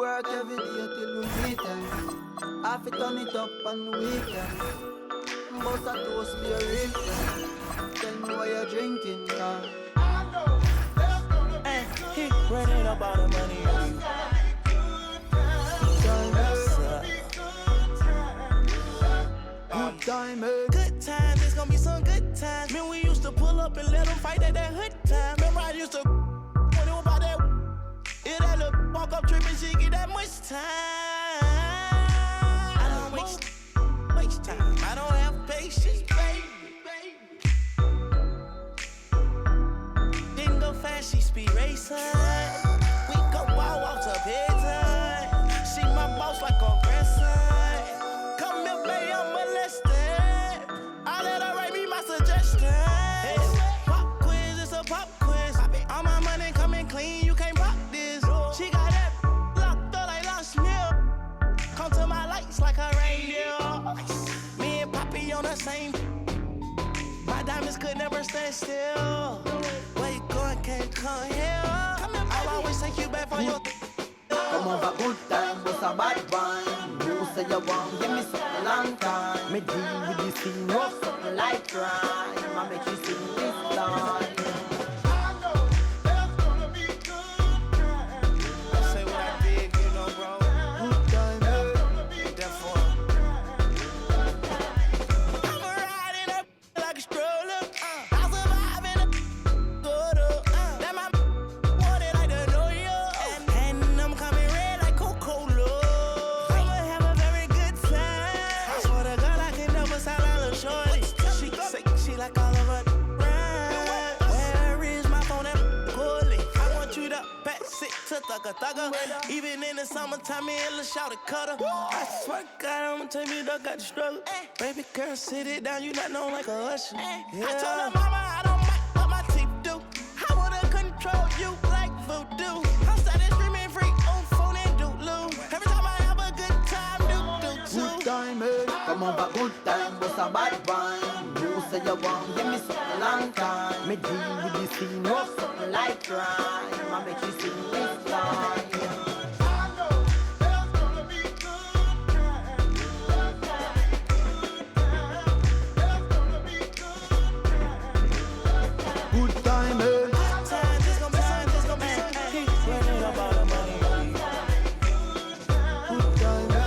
work every day till we meet them. Half it turn it up on the weekend. Most of those be a real friend. Tell me why you're drinking, car. He running up all the money on you. Good time, eh? Good times, it's gonna be some good times. Man, we used to pull up and let them fight at that hood time. Remember I used to when it was about that. If that little walk up tripping, she get that much time. I don't waste time. I don't have patience, baby. Didn't go fast, she speed racing. We go wild walks up head time. She my boss like a grandson. Come here, baby, I'm molested. I let her write me my suggestions. Pop quiz, it's a pop quiz. All my money coming clean, you can't pop this. She got that locked up like Lost Mill. Come to my lights like a reindeer. Me and Poppy on the same. My diamonds could never stand still. Where you going, can't come here. I'll always take you back for your. Come over, good time, what's a bad one? You say you want, give me something long time. Me deal with this thing, rough something like crime. I make you sing this line. Say what I did, you know, bro. Good time, eh? Therefore, I'm riding up like a stroller. I survive in a good up. That my wanted like the New York. And I'm coming red like Coca-Cola. I'ma have a very good time. I swear to God, I can never sound a little shorty. She say she like all of her rhymes. Where is my phone and bully? I want you to pass it to thugger. Even in the summertime, me and Lil' Shawty cutter. I swear to God, I'ma tell you, dog got the struggle. Baby girl, sit it down, you not known like a usher. I told her mama I don't mind what my teeth do. I wanna control you like voodoo. I'm started streaming free on phone and doodloo. Every time I have a good time, do too. Good time, eh? Come over, good time, what's a bad one? You say you want, give me something long time. Me deal with this thing, rough something like crime. I make you sing this line. Good time, eh? Good times, it's gonna be some, it's gonna be some. Keep running up all the money on you. Good time, eh?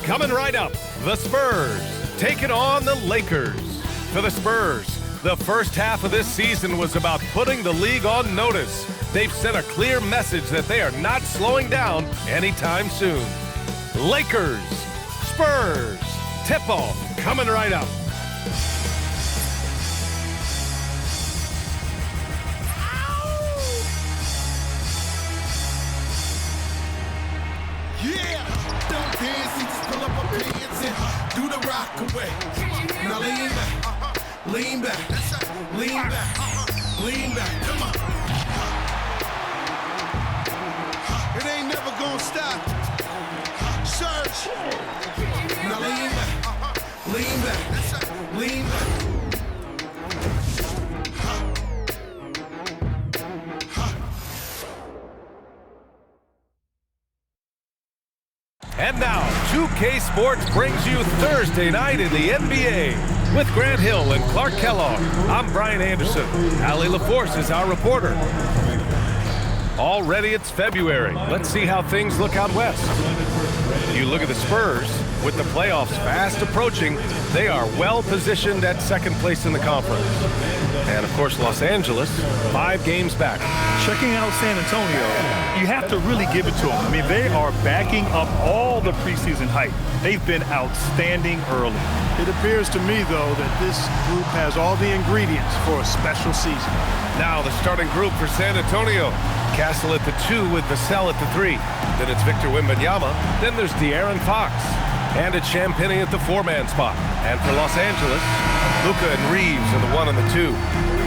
Coming right up, the Spurs taking on the Lakers. For the Spurs, the first half of this season was about putting the league on notice. They've sent a clear message that they are not slowing down anytime soon. Lakers, Spurs, tip-off coming right up. Do the rock away. Now lean back, lean back, lean back, lean back. Come on. It ain't never gonna stop. Search. Now lean back, lean back, lean back. And now, 2K Sports brings you Thursday night in the NBA. With Grant Hill and Clark Kellogg, I'm Brian Anderson. Allie LaForce is our reporter. Already it's February. Let's see how things look out west. You look at the Spurs. With the playoffs fast approaching, they are well positioned at second place in the conference. And of course, Los Angeles, 5 games back. Checking out San Antonio, you have to really give it to them. I mean, they are backing up all the preseason hype. They've been outstanding early. It appears to me, though, that this group has all the ingredients for a special season. Now the starting group for San Antonio. Castle at the 2 with Vassell at the 3. Then it's Victor Wembanyama. Then there's De'Aaron Fox. And it's Champagnie at the 4-man spot. And for Los Angeles, Luka and Reeves are the 1 and the 2.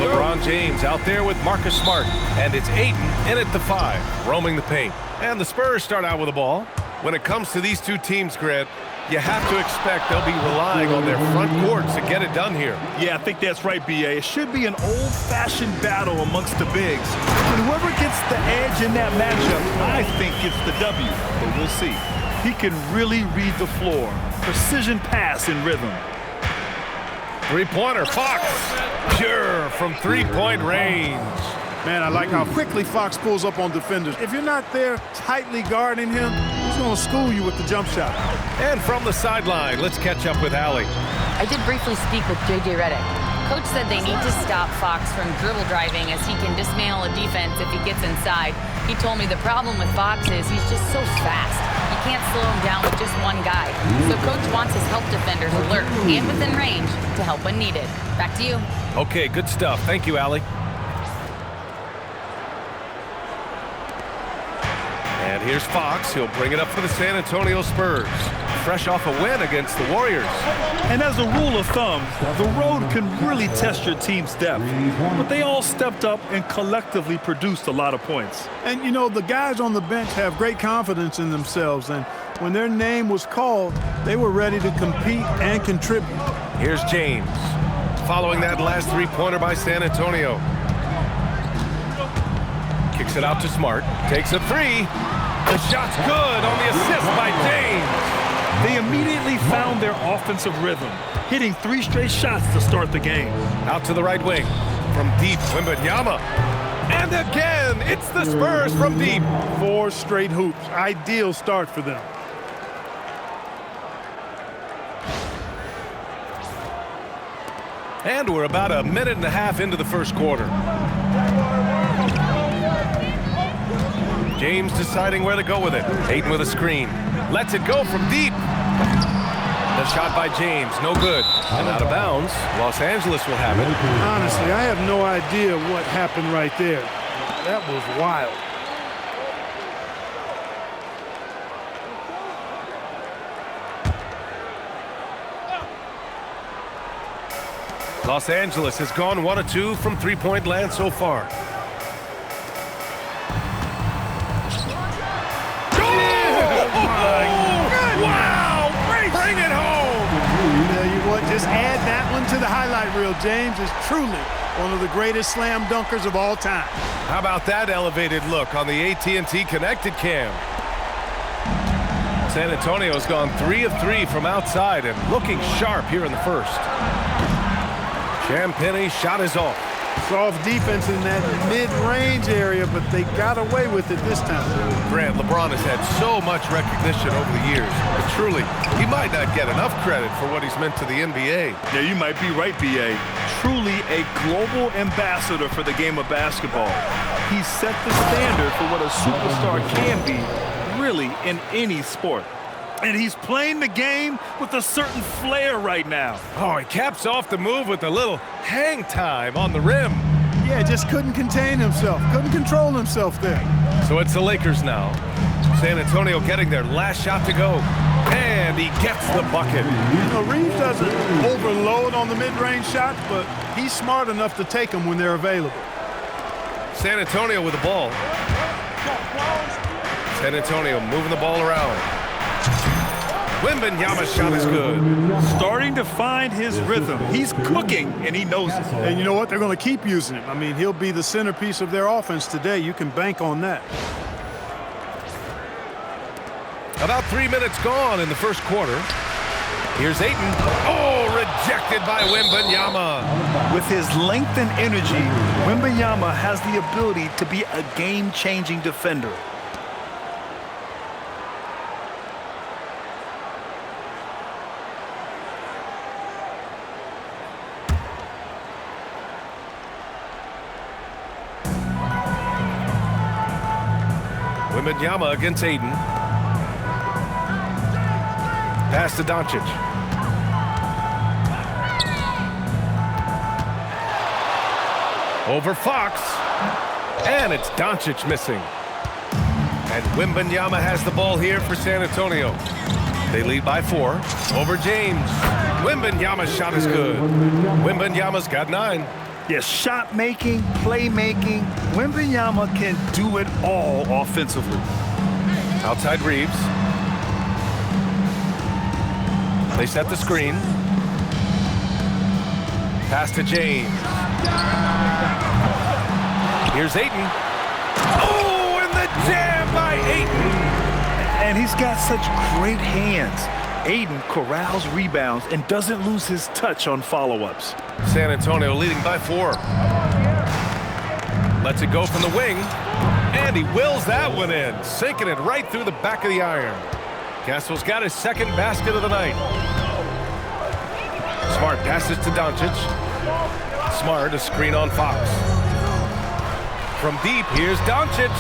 LeBron James out there with Marcus Smart. And it's Ayton in at the 5, roaming the paint. And the Spurs start out with the ball. When it comes to these two teams, Grant, you have to expect they'll be relying on their front courts to get it done here. Yeah, I think that's right, B.A. It should be an old-fashioned battle amongst the bigs. And whoever gets the edge in that matchup, I think gets the W. But we'll see. He can really read the floor. Precision pass in rhythm. Three-pointer, Fox. Pure from three-point range. Man, I like how quickly Fox pulls up on defenders. If you're not there tightly guarding him, he's going to school you with the jump shot. And from the sideline, let's catch up with Allie. I did briefly speak with J.J. Redick. Coach said they need to stop Fox from dribble driving as he can dismantle a defense if he gets inside. He told me the problem with Fox is he's just so fast. You can't slow him down with just one guy. So Coach wants his help defenders alert and within range to help when needed. Back to you. Okay, good stuff. Thank you, Allie. And here's Fox. He'll bring it up for the San Antonio Spurs. Fresh off a win against the Warriors. And as a rule of thumb, the road can really test your team's depth. But they all stepped up and collectively produced a lot of points. And, you know, the guys on the bench have great confidence in themselves. And when their name was called, they were ready to compete and contribute. Here's James. Following that last three-pointer by San Antonio. Kicks it out to Smart. Takes a 3. The shot's good on the assist by James. They immediately found their offensive rhythm, hitting 3 straight shots to start the game. Out to the right wing. From deep, Wembanyama. And again, it's the Spurs from deep. 4 straight hoops. Ideal start for them. And we're about a minute and a half into the first quarter. James deciding where to go with it. Ayton with a screen. Lets it go from deep. The shot by James, no good. And out of bounds, Los Angeles will have it. Honestly, I have no idea what happened right there. That was wild. Los Angeles has gone 1 of 2 from three-point land so far. Wow! Bring it home! Tell you what, just add that one to the highlight reel. James is truly one of the greatest slam dunkers of all time. How about that elevated look on the AT&T Connected Cam? San Antonio's gone 3 of 3 from outside and looking sharp here in the first. Champagnie shot is off. Soft defense in that mid-range area, but they got away with it this time. Grant, LeBron has had so much recognition over the years, but truly, he might not get enough credit for what he's meant to the NBA. Yeah, you might be right, B.A. Truly a global ambassador for the game of basketball. He set the standard for what a superstar can be, really, in any sport. And he's playing the game with a certain flair right now. Oh, he caps off the move with a little hang time on the rim. Yeah, just couldn't contain himself, couldn't control himself there. So it's the Lakers now. San Antonio getting their last shot to go. And he gets the bucket. You know, Reeves doesn't overload on the mid-range shots, but he's smart enough to take them when they're available. San Antonio with the ball. San Antonio moving the ball around. Wembanyama's shot is good. Starting to find his rhythm. He's cooking, and he knows it. And you know what? They're going to keep using him. I mean, he'll be the centerpiece of their offense today. You can bank on that. About 3 minutes gone in the first quarter. Here's Ayton. Oh, rejected by Wembanyama. With his length and energy, Wembanyama has the ability to be a game-changing defender. Wembanyama against Ayton. Pass to Doncic. Over Fox. And it's Doncic missing. And Wembanyama has the ball here for San Antonio. They lead by 4. Over James. Wembanyama's shot is good. Wembanyama's got 9. Yes, shot making, playmaking. Wembanyama can do it all offensively. Outside Reeves. They set the screen. Pass to James. Here's Ayton. Oh, and the jam by Ayton. And he's got such great hands. Ayton corrals rebounds and doesn't lose his touch on follow-ups. San Antonio leading by 4. Lets it go from the wing. And he wills that one in, sinking it right through the back of the iron. Castle's got his second basket of the night. Smart passes to Doncic. Smart, a screen on Fox. From deep, here's Doncic.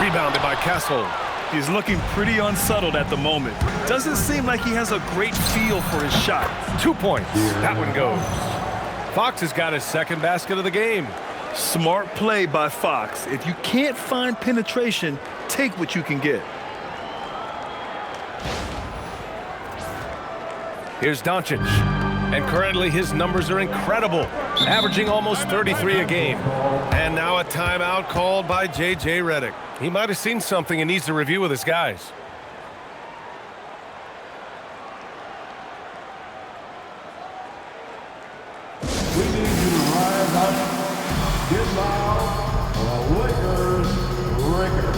Rebounded by Castle. He's looking pretty unsettled at the moment. Doesn't seem like he has a great feel for his shot. 2 points. That one goes. Fox has got his second basket of the game. Smart play by Fox. If you can't find penetration, take what you can get. Here's Doncic. And currently his numbers are incredible, averaging almost 33 a game. And now a timeout called by J.J. Redick. He might have seen something and needs to review with his guys. We need you to rise up, get loud, for the Lakers record.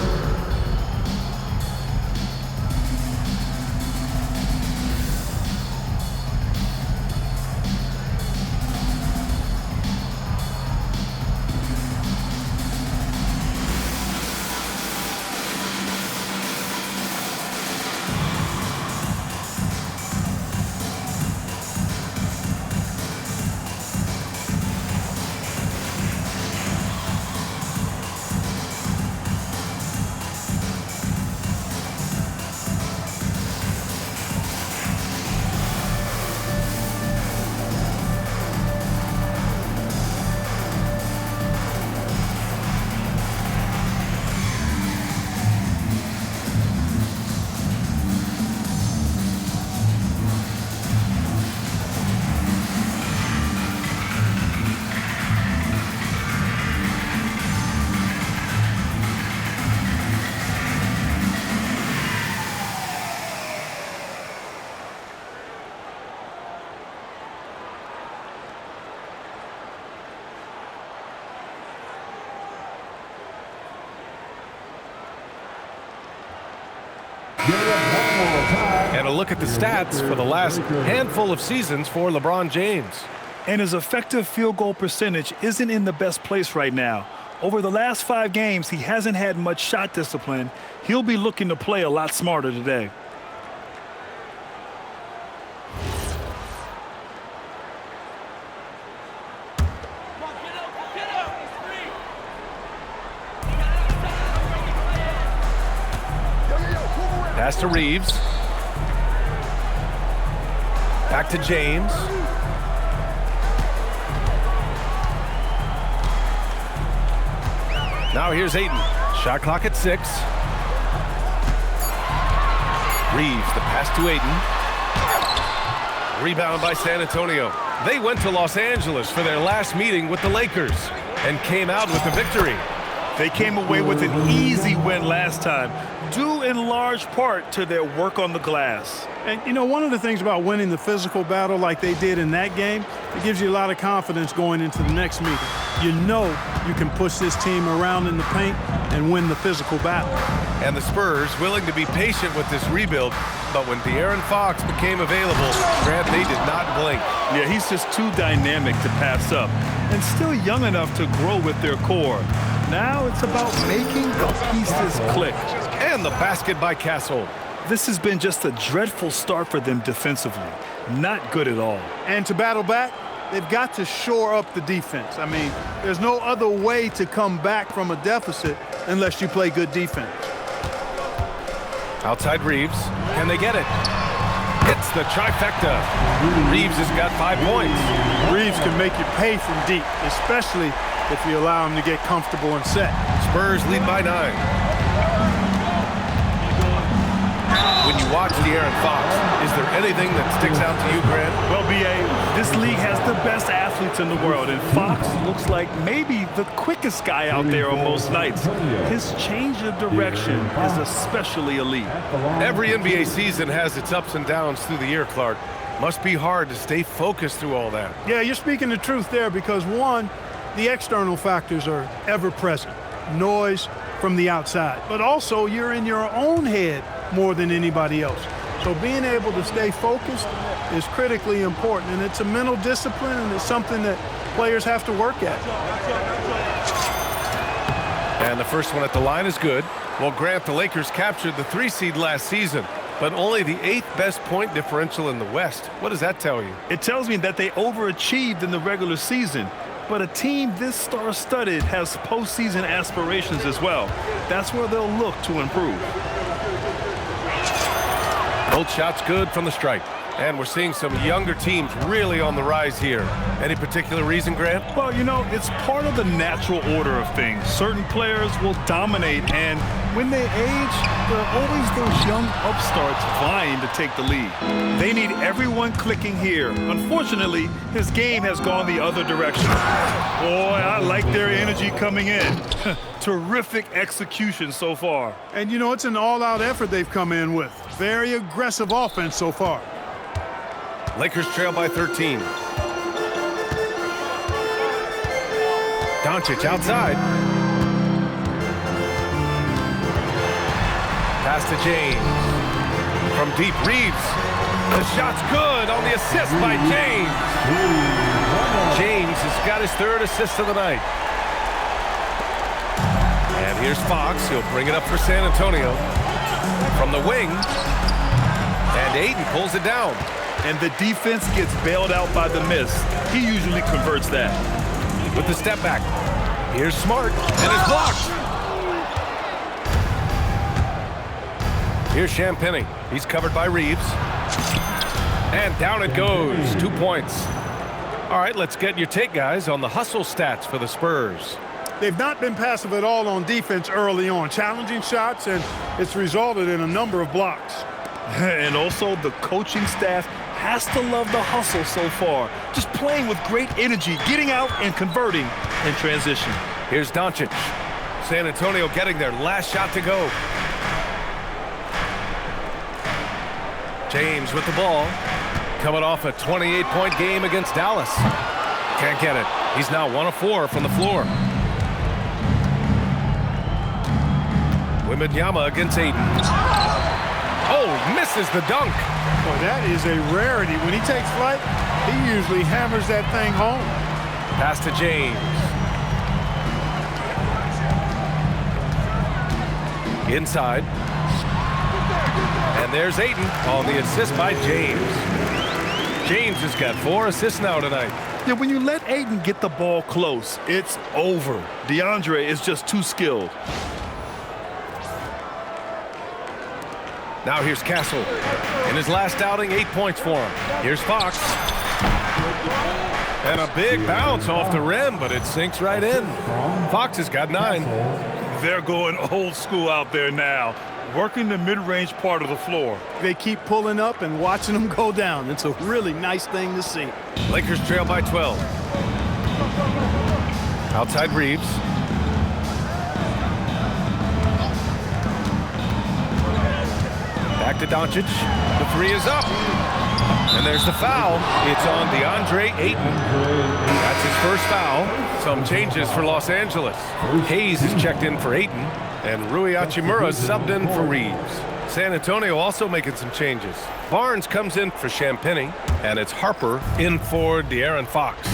And a look at the stats for the last handful of seasons for LeBron James. And his effective field goal percentage isn't in the best place right now. Over the last 5 games, he hasn't had much shot discipline. He'll be looking to play a lot smarter today. Pass to Reeves. Back to James. Now here's Ayton. Shot clock at 6. Reeves, the pass to Ayton. Rebound by San Antonio. They went to Los Angeles for their last meeting with the Lakers and came out with the victory. They came away with an easy win last time, due in large part to their work on the glass. And, you know, one of the things about winning the physical battle like they did in that game, it gives you a lot of confidence going into the next meeting. You know you can push this team around in the paint and win the physical battle. And the Spurs willing to be patient with this rebuild, but when De'Aaron Fox became available, Grant, they did not blink. Yeah, he's just too dynamic to pass up and still young enough to grow with their core. Now it's about making the pieces click. And the basket by Castle. This has been just a dreadful start for them defensively. Not good at all. And to battle back, they've got to shore up the defense. I mean, there's no other way to come back from a deficit unless you play good defense. Outside Reeves. Can they get it? It's the trifecta. Reeves has got 5 points. Reeves can make you pay from deep, especially if you allow him to get comfortable and set. Spurs lead by 9. When you watch De'Aaron Fox, is there anything that sticks out to you, Grant? Well, B.A., this league has the best athletes in the world, and Fox looks like maybe the quickest guy out there on most nights. His change of direction is especially elite. Every NBA season has its ups and downs through the year, Clark. Must be hard to stay focused through all that. Yeah, you're speaking the truth there because, one, the external factors are ever present. Noise from the outside. But also, you're in your own head more than anybody else. So being able to stay focused is critically important, and it's a mental discipline, and it's something that players have to work at. And the first one at the line is good. Well, Grant, the Lakers captured the 3 seed last season, but only the 8th best point differential in the West. What does that tell you? It tells me that they overachieved in the regular season. But a team this star-studded has postseason aspirations as well. That's where they'll look to improve. Both shots good from the stripe. And we're seeing some younger teams really on the rise here. Any particular reason, Grant? Well, you know, it's part of the natural order of things. Certain players will dominate, and when they age, there are always those young upstarts vying to take the lead. They need everyone clicking here. Unfortunately, his game has gone the other direction. Boy, I like their energy coming in. Terrific execution so far. And, you know, it's an all-out effort they've come in with. Very aggressive offense so far. Lakers trail by 13. Doncic outside. Pass to James. From deep, Reeves. The shot's good on the assist by James. James has got his 3rd assist of the night. And here's Fox. He'll bring it up for San Antonio. From the wing. And Ayton pulls it down. And the defense gets bailed out by the miss. He usually converts that. With the step back. Here's Smart, and it's blocked. Here's Champagnie. He's covered by Reeves. And down it goes. 2 points. All right, let's get your take, guys, on the hustle stats for the Spurs. They've not been passive at all on defense early on. Challenging shots, and it's resulted in a number of blocks. And also, the coaching staff has to love the hustle so far. Just playing with great energy, getting out and converting in transition. Here's Doncic. San Antonio getting their last shot to go. James with the ball. Coming off a 28-point game against Dallas. Can't get it. He's now 1 of 4 from the floor. Wembanyama against Ayton. Oh, misses the dunk. Boy, that is a rarity. When he takes flight, He usually hammers that thing home. Pass to James. Inside. And there's Ayton on the assist by James. James has got 4 assists now tonight. Yeah, when you let Ayton get the ball close, it's over. DeAndre is just too skilled. Now here's Castle. In his last outing, 8 points for him. Here's Fox. And a big bounce off the rim, but it sinks right in. Fox has got 9. They're going old school out there now, working the mid-range part of the floor. They keep pulling up and watching them go down. It's a really nice thing to see. Lakers trail by 12. Outside Reeves. Back to Doncic. The 3 is up. And there's the foul. It's on DeAndre Ayton. That's his first foul. Some changes for Los Angeles. Hayes is checked in for Ayton, and Rui Hachimura subbed in for Reeves. San Antonio also making some changes. Barnes comes in for Champagnie, and it's Harper in for De'Aaron Fox.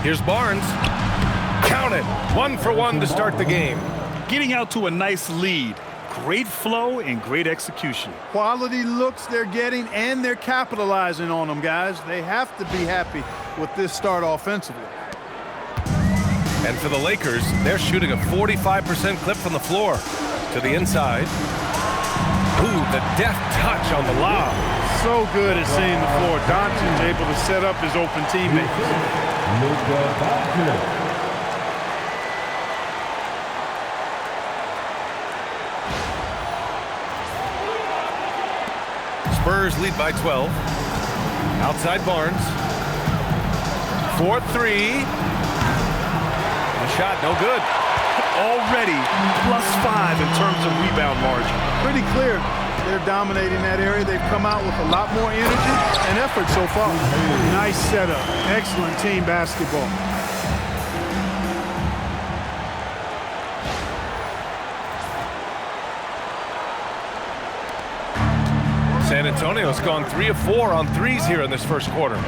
Here's Barnes. Count it. 1 for 1 to start the game. Getting out to a nice lead. Great flow and great execution. Quality looks they're getting, and they're capitalizing on them, guys. They have to be happy with this start offensively. And for the Lakers, they're shooting a 45% clip from the floor. To the inside. Ooh, the deft touch on the lob. So good at seeing the floor. Doncic able to set up his open teammates. Luka Doncic. Spurs lead by 12. Outside Barnes. 4-3. The shot no good. Already +5 in terms of rebound margin. Pretty clear they're dominating that area. They've come out with a lot more energy and effort so far. Nice setup. Excellent team basketball. San Antonio's gone 3 of 4 on threes here in this first quarter.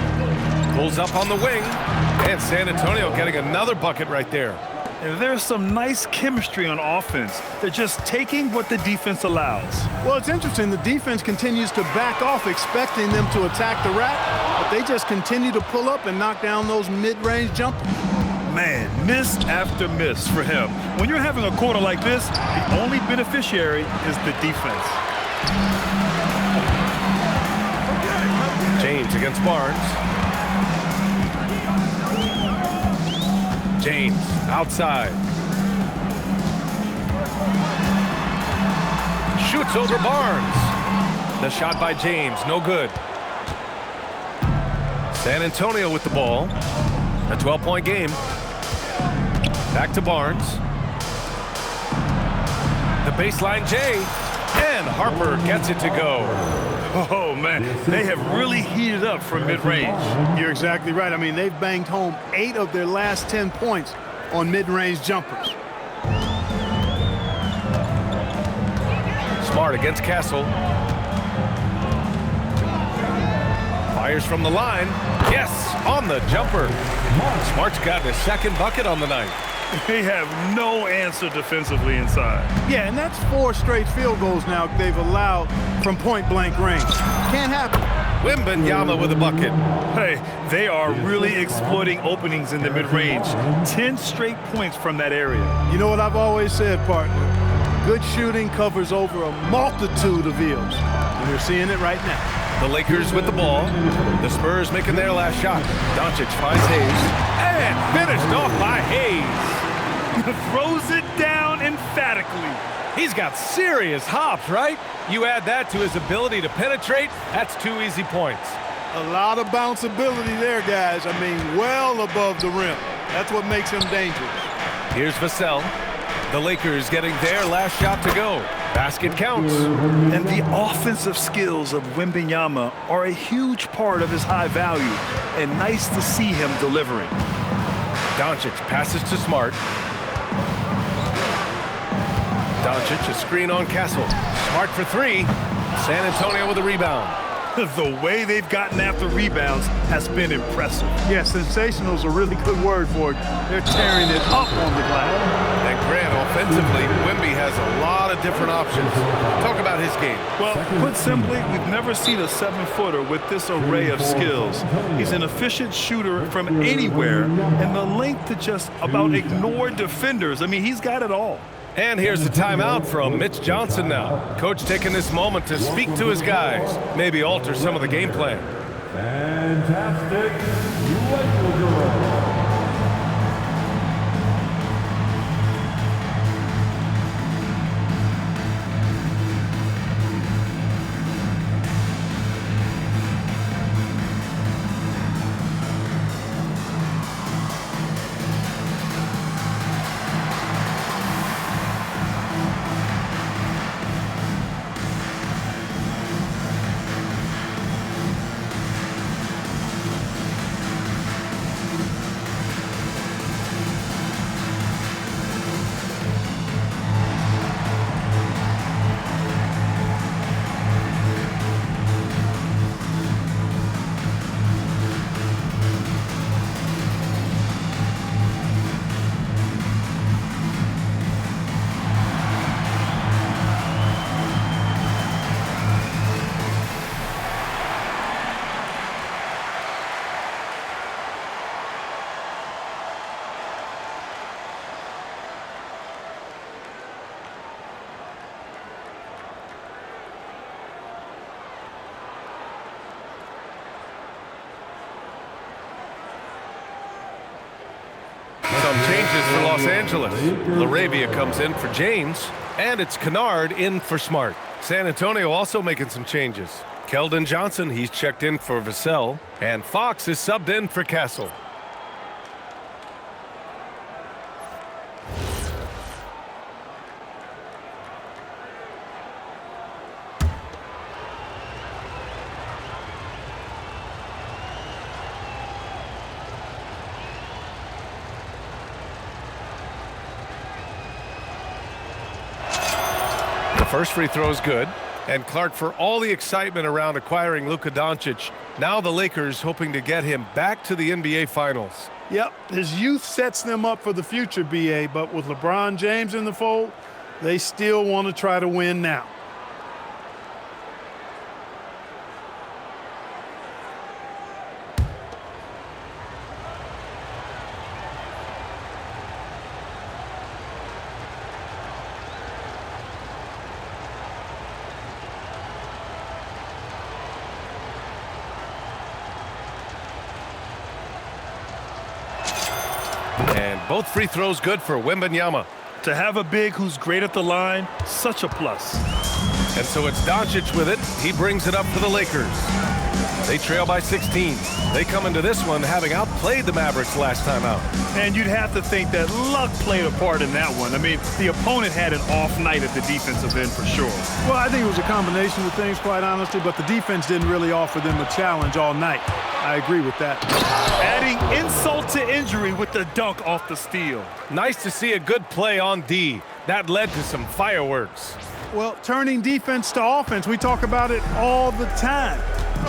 Pulls up on the wing, and San Antonio getting another bucket right there. And there's some nice chemistry on offense. They're just taking what the defense allows. Well, it's interesting. The defense continues to back off, expecting them to attack the rack, but they just continue to pull up and knock down those mid-range jumpers. Man, miss after miss for him. When you're having a quarter like this, the only beneficiary is the defense. James against Barnes. James outside. Shoots over Barnes. The shot by James, no good. San Antonio with the ball. A 12-point game. Back to Barnes. The baseline J. And Harper gets it to go. Oh, man, they have really heated up from mid-range. You're exactly right. I mean, they've banged home 8 of their last 10 points on mid-range jumpers. Smart against Castle. Fires from the line. Yes, on the jumper. Smart's got his second bucket on the night. They have no answer defensively inside. Yeah, and that's 4 straight field goals now they've allowed from point-blank range. Can't happen. Wembanyama with a bucket. Hey, they are really exploiting openings in the mid-range. 10 straight points from that area. You know what I've always said, partner? Good shooting covers over a multitude of ills. And we're seeing it right now. The Lakers with the ball. The Spurs making their last shot. Doncic finds Hayes. And finished off by Hayes. Throws it down emphatically. He's got serious hops, right? You add that to his ability to penetrate, that's 2 easy points. A lot of bounceability there, guys. I mean, well above the rim. That's what makes him dangerous. Here's Vassell. The Lakers getting their last shot to go. Basket counts. And the offensive skills of Wembanyama are a huge part of his high value. And nice to see him delivering. Doncic passes to Smart. Doncic, a screen on Castle. Smart for 3. San Antonio with a rebound. The way they've gotten after rebounds has been impressive. Yeah, sensational is a really good word for it. They're tearing it up on the glass. And Grant, offensively, Wemby has a lot of different options. Talk about his game. Well, put simply, we've never seen a 7-footer with this array of skills. He's an efficient shooter from anywhere, and the length to just about ignore defenders. I mean, he's got it all. And here's the timeout from Mitch Johnson now. Coach taking this moment to speak to his guys, maybe alter some of the game plan. Fantastic. Lakers. Some changes for Los Angeles. LaRavia comes in for James, and it's Kennard in for Smart. San Antonio also making some changes. Keldon Johnson, he's checked in for Vassell, and Fox is subbed in for Castle. First free throw is good. And Clark, for all the excitement around acquiring Luka Doncic, now the Lakers hoping to get him back to the NBA Finals. Yep, his youth sets them up for the future, B.A., but with LeBron James in the fold, they still want to try to win now. And both free throws good for Wembanyama. To have a big who's great at the line, such a plus. And so it's Doncic with it. He brings it up for the Lakers. They trail by 16. They come into this one having outplayed the Mavericks last time out. And you'd have to think that luck played a part in that one. I mean, the opponent had an off night at the defensive end for sure. Well, I think it was a combination of things, quite honestly, but the defense didn't really offer them a challenge all night. I agree with that. Adding insult to injury with the dunk off the steal. Nice to see a good play on D. That led to some fireworks. Well, turning defense to offense, we talk about it all the time.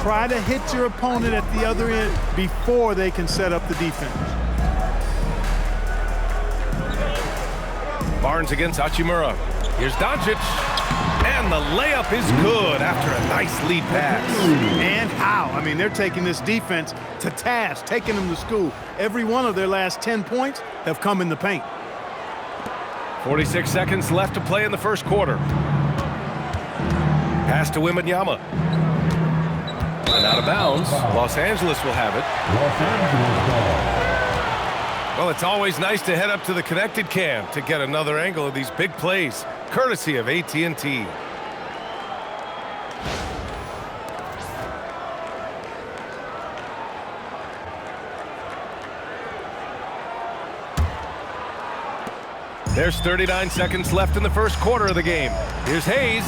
Try to hit your opponent at the other end before they can set up the defense. Barnes against Hachimura. Here's Doncic. And the layup is good after a nice lead pass. And how? I mean, they're taking this defense to task, taking them to school. Every one of their last 10 points have come in the paint. 46 seconds left to play in the first quarter. Pass to Wembanyama. And out of bounds. Los Angeles will have it. Los Angeles ball. Well, it's always nice to head up to the connected cam to get another angle of these big plays, courtesy of AT&T. There's 39 seconds left in the first quarter of the game. Here's Hayes.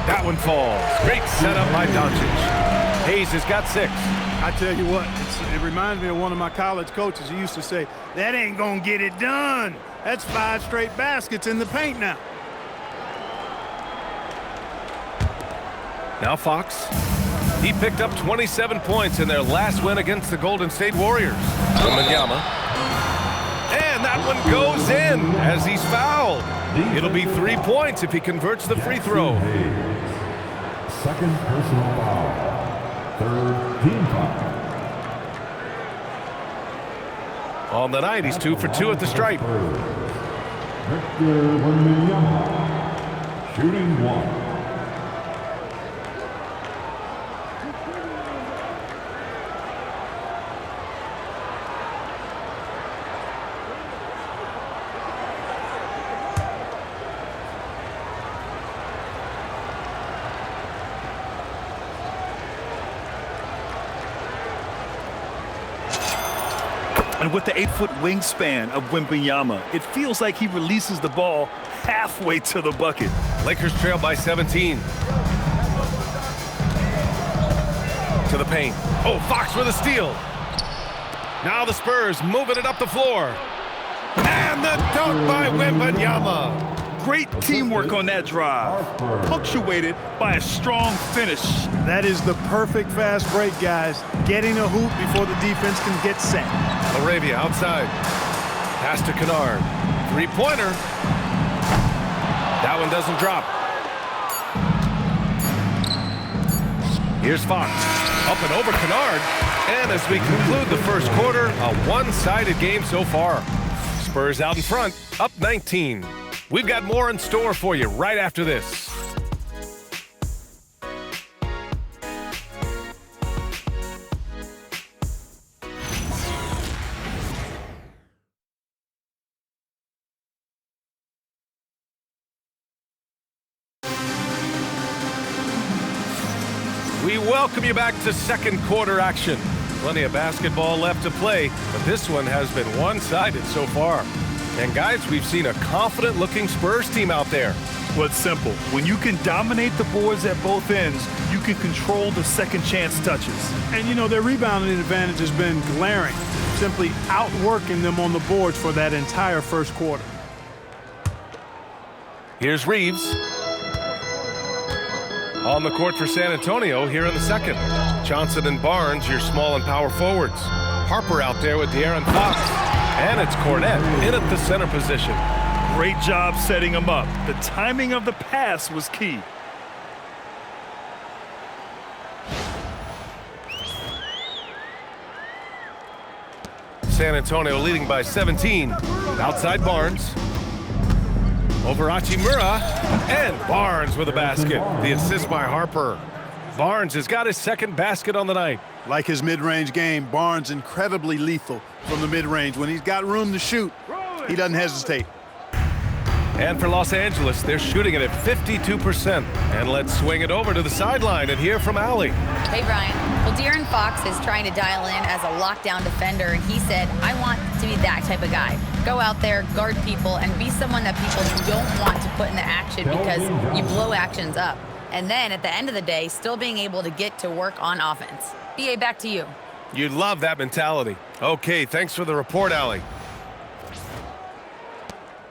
That one falls. Great setup by Doncic. Hayes has got 6. I tell you what, it reminds me of one of my college coaches. He used to say, that ain't gonna get it done. That's 5 straight baskets in the paint now. Now Fox. He picked up 27 points in their last win against the Golden State Warriors. Wembanyama. And that one goes in as he's fouled. It'll be 3 points if he converts the free throw. Second personal foul. Third team foul. On the night, he's 2 for 2 at the stripe. Victor Wembanyama, shooting 1. And with the 8-foot wingspan of Wembanyama, it feels like he releases the ball halfway to the bucket. Lakers trail by 17. To the paint. Oh, Fox with a steal. Now the Spurs moving it up the floor. And the dunk by Wembanyama. Great teamwork on that drive, punctuated by a strong finish. That is the perfect fast break, guys. Getting a hoop before the defense can get set. Arabia outside. Pass to Kennard. Three-pointer. That one doesn't drop. Here's Fox. Up and over Kennard. And as we conclude the first quarter, a one-sided game so far. Spurs out in front, up 19. We've got more in store for you right after this. We welcome you back to second quarter action. Plenty of basketball left to play, but this one has been one-sided so far. And guys, we've seen a confident-looking Spurs team out there. Well, it's simple. When you can dominate the boards at both ends, you can control the second chance touches. And, you know, their rebounding advantage has been glaring, simply outworking them on the boards for that entire first quarter. Here's Reeves. On the court for San Antonio here in the second. Johnson and Barnes, your small and power forwards. Harper out there with De'Aaron Fox. And it's Cornette in at the center position. Great job setting him up. The timing of the pass was key. San Antonio leading by 17. Outside Barnes. Over Hachimura. And Barnes with a basket. The assist by Harper. Barnes has got his second basket on the night. Like his mid-range game, Barnes incredibly lethal from the mid-range. When he's got room to shoot, he doesn't hesitate. And for Los Angeles, they're shooting it at 52%. And let's swing it over to the sideline and hear from Allie. Hey, Brian. Well, De'Aaron Fox is trying to dial in as a lockdown defender, and he said, I want to be that type of guy. Go out there, guard people, and be someone that people don't want to put in the action because you blow actions up. And then at the end of the day, still being able to get to work on offense. BA, back to you. You'd love that mentality. Okay, thanks for the report, Allie.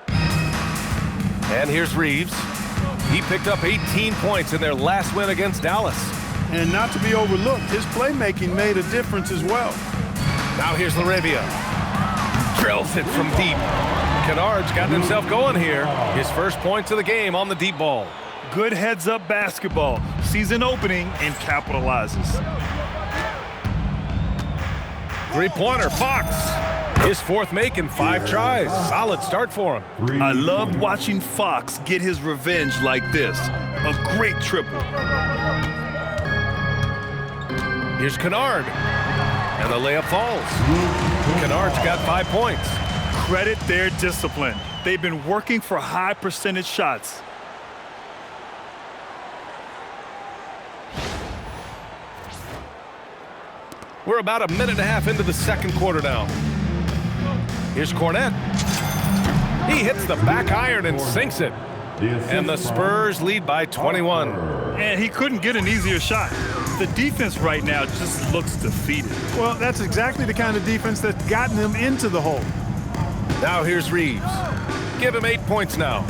And here's Reeves. He picked up 18 points in their last win against Dallas. And not to be overlooked, his playmaking made a difference as well. Now here's LaRavia. Drills it from deep. Kennard's gotten himself going here. His first points of the game on the deep ball. Good heads-up basketball. Sees an opening and capitalizes. Three-pointer, Fox. His fourth make in 5 tries. Solid start for him. I love watching Fox get his revenge like this. A great triple. Here's Kennard. And the layup falls. Kennard's got 5 points. Credit their discipline. They've been working for high percentage shots. We're about a minute and a half into the second quarter now. Here's Cornette. He hits the back iron and sinks it. And the Spurs lead by 21. And he couldn't get an easier shot. The defense right now just looks defeated. Well, that's exactly the kind of defense that's gotten them into the hole. Now here's Reeves. Give him 8 points now.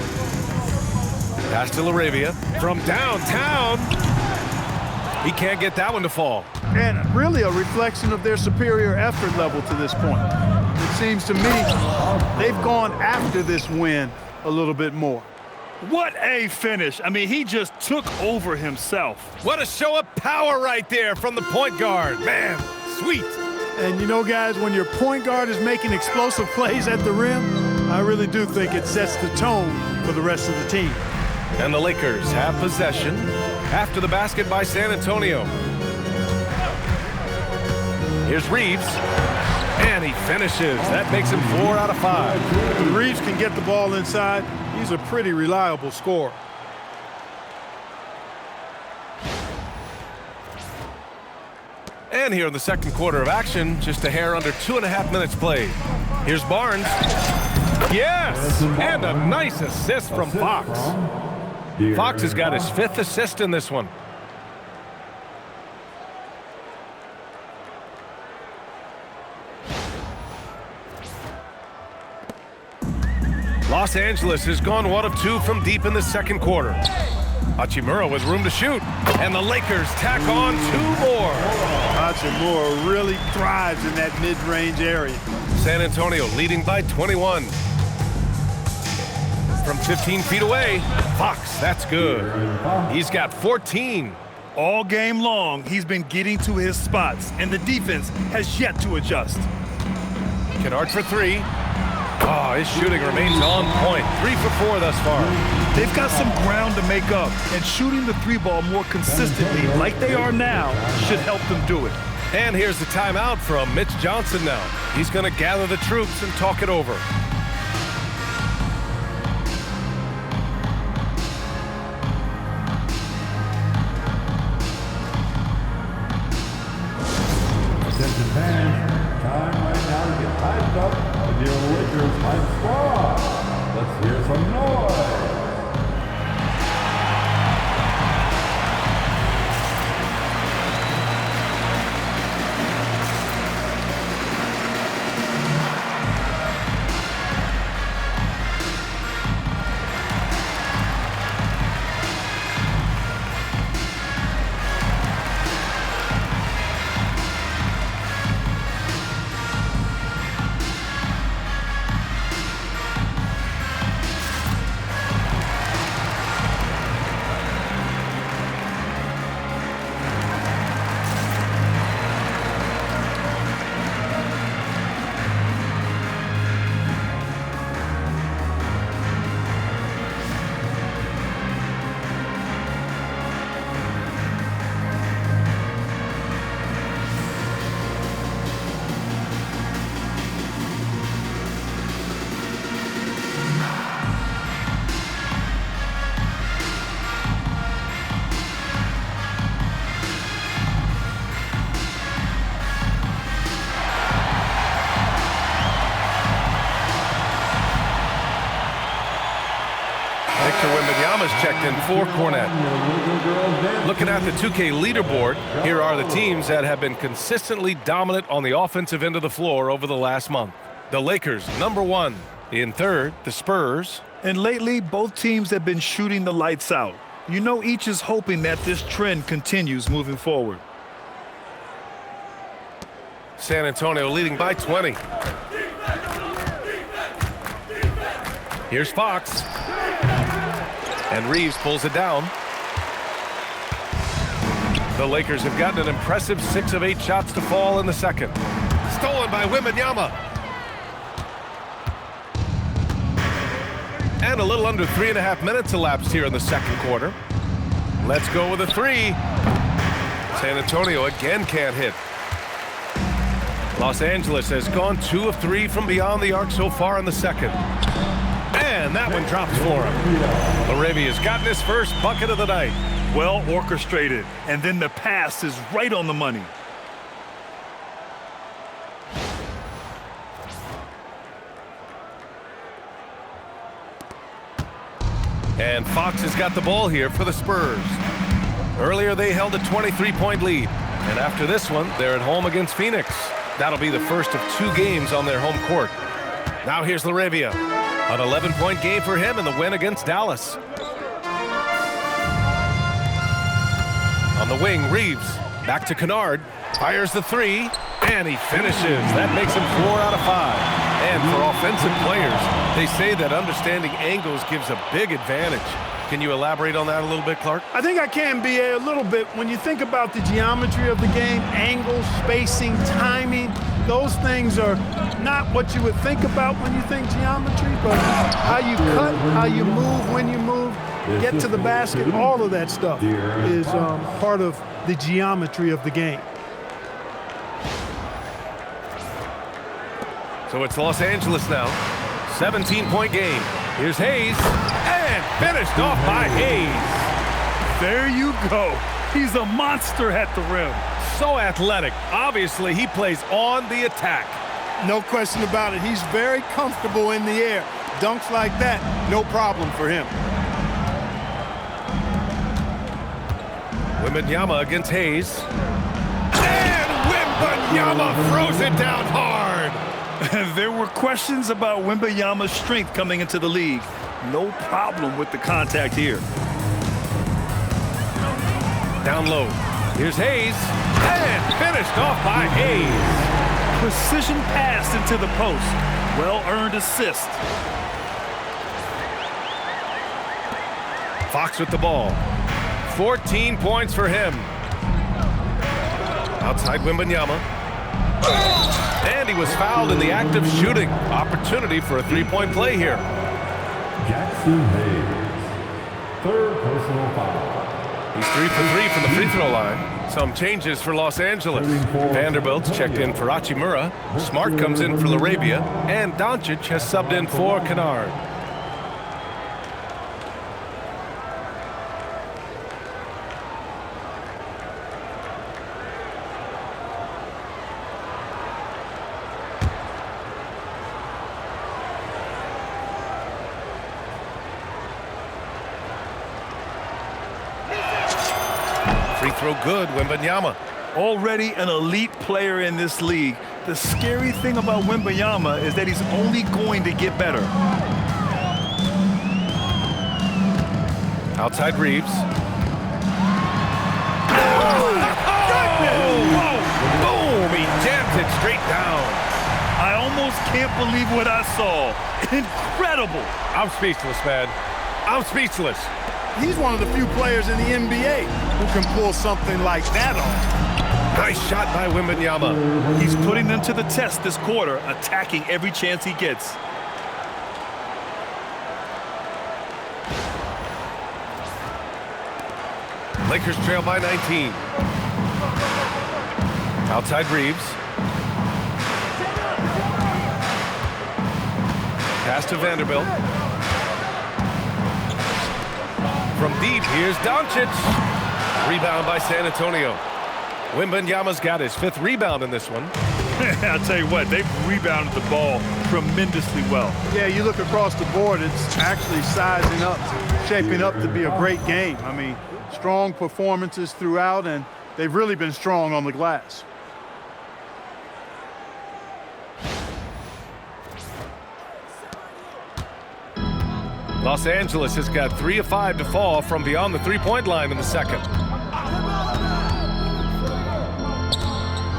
Pass to LaRavia from downtown. He can't get that one to fall. And really a reflection of their superior effort level to this point. It seems to me they've gone after this win a little bit more. What a finish. I mean, he just took over himself. What a show of power right there from the point guard. Man, sweet. And you know, guys, when your point guard is making explosive plays at the rim, I really do think it sets the tone for the rest of the team. And the Lakers have possession after the basket by San Antonio. Here's Reeves, and he finishes. That makes him 4 out of 5. When Reeves can get the ball inside, he's a pretty reliable scorer. And here in the second quarter of action, just a hair under 2.5 minutes played. Here's Barnes. Yes, and a nice assist from Fox. Fox has got his 5th assist in this one. Los Angeles has gone 1 of 2 from deep in the second quarter. Hachimura with room to shoot, and the Lakers tack on 2 more. Hachimura really thrives in that mid-range area. San Antonio leading by 21. From 15 feet away, Fox, that's good. He's got 14. All game long, he's been getting to his spots, and the defense has yet to adjust. Kennard for 3. Oh, his shooting remains on point. 3 for 4 thus far. They've got some ground to make up, and shooting the 3-ball more consistently like they are now should help them do it. And here's the timeout from Mitch Johnson now. He's going to gather the troops and talk it over. Attention fans, time right now to get hyped up with your Lakers hype squad. Let's hear some noise. Wembanyama's checked in for Cornette. Looking at the 2K leaderboard, here are the teams that have been consistently dominant on the offensive end of the floor over the last month. The Lakers, #1. In third, the Spurs. And lately, both teams have been shooting the lights out. You know, each is hoping that this trend continues moving forward. San Antonio leading by 20. Here's Fox. And Reeves pulls it down. The Lakers have gotten an impressive 6 of 8 shots to fall in the second. Stolen by Wembanyama. And a little under 3.5 minutes elapsed here in the second quarter. Let's go with a 3. San Antonio again can't hit. Los Angeles has gone 2 of 3 from beyond the arc so far in the second. And that one drops for him. Laravia's gotten his first bucket of the night. Well orchestrated, and then the pass is right on the money. And Fox has got the ball here for the Spurs. Earlier they held a 23-point lead. And after this one, they're at home against Phoenix. That'll be the first of 2 games on their home court. Now here's Laravia. An 11-point game for him in the win against Dallas. On the wing, Reeves. Back to Kennard. Fires the three, and he finishes. That makes him 4 out of 5. And for offensive players, they say that understanding angles gives a big advantage. Can you elaborate on that a little bit, Clark? I think I can, B.A., a little bit. When you think about the geometry of the game, angles, spacing, timing, those things are not what you would think about when you think geometry, but how you cut, how you move, when you move, get to the basket, all of that stuff is part of the geometry of the game. So it's Los Angeles now. 17-point game. Here's Hayes, and finished off by Hayes. There you go. He's a monster at the rim. So athletic. Obviously, he plays on the attack. No question about it. He's very comfortable in the air. Dunks like that, no problem for him. Wembanyama against Hayes. And Wembanyama throws it down hard. There were questions about Wembanyama's strength coming into the league. No problem with the contact here. Down low. Here's Hayes. And finished off by Hayes. Precision pass into the post. Well-earned assist. Fox with the ball. 14 points for him. Outside Wembanyama. And he was fouled in the act of shooting. Opportunity for a three-point play here. Jackson Hayes, third personal foul. He's 3 for 3 from the free throw line. Some changes for Los Angeles. Vanderbilt's checked in for Hachimura. Smart comes in for Larabia. And Doncic has subbed in for Kennard. Free throw good, Wembanyama. Already an elite player in this league. The scary thing about Wembanyama is that he's only going to get better. Outside Reeves. Boom! He jams it straight down. I almost can't believe what I saw. Incredible. I'm speechless, man. I'm speechless. He's one of the few players in the NBA who can pull something like that off. Nice shot by Wembanyama. He's putting them to the test this quarter, attacking every chance he gets. Lakers trail by 19. Outside Reeves. Pass to Vanderbilt. From deep, here's Doncic. Rebound by San Antonio. Wembanyama's got his 5th rebound in this one. I'll tell you what, they've rebounded the ball tremendously well. Yeah, you look across the board, it's actually sizing up, shaping up to be a great game. I mean, strong performances throughout, and they've really been strong on the glass. Los Angeles has got 3 of 5 to fall from beyond the three-point line in the second.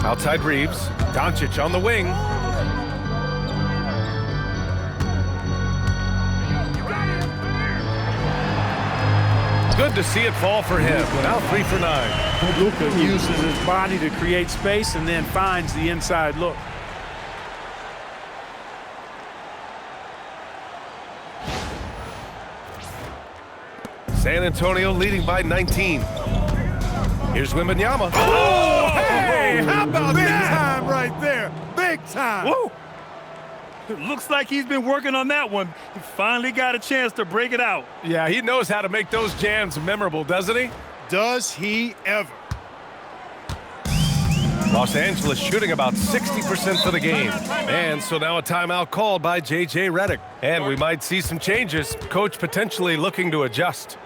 Outside Reeves. Doncic on the wing. Good to see it fall for him. Now 3 for 9. Luka uses his body to create space and then finds the inside look. San Antonio leading by 19. Here's Wembanyama. Oh, hey, how about big that? Time right there. Big time. Woo! It looks like he's been working on that one. He finally got a chance to break it out. Yeah, he knows how to make those jams memorable, doesn't he? Does he ever? Los Angeles shooting about 60% for the game. And so now a timeout called by J.J. Redick. And we might see some changes. Coach potentially looking to adjust.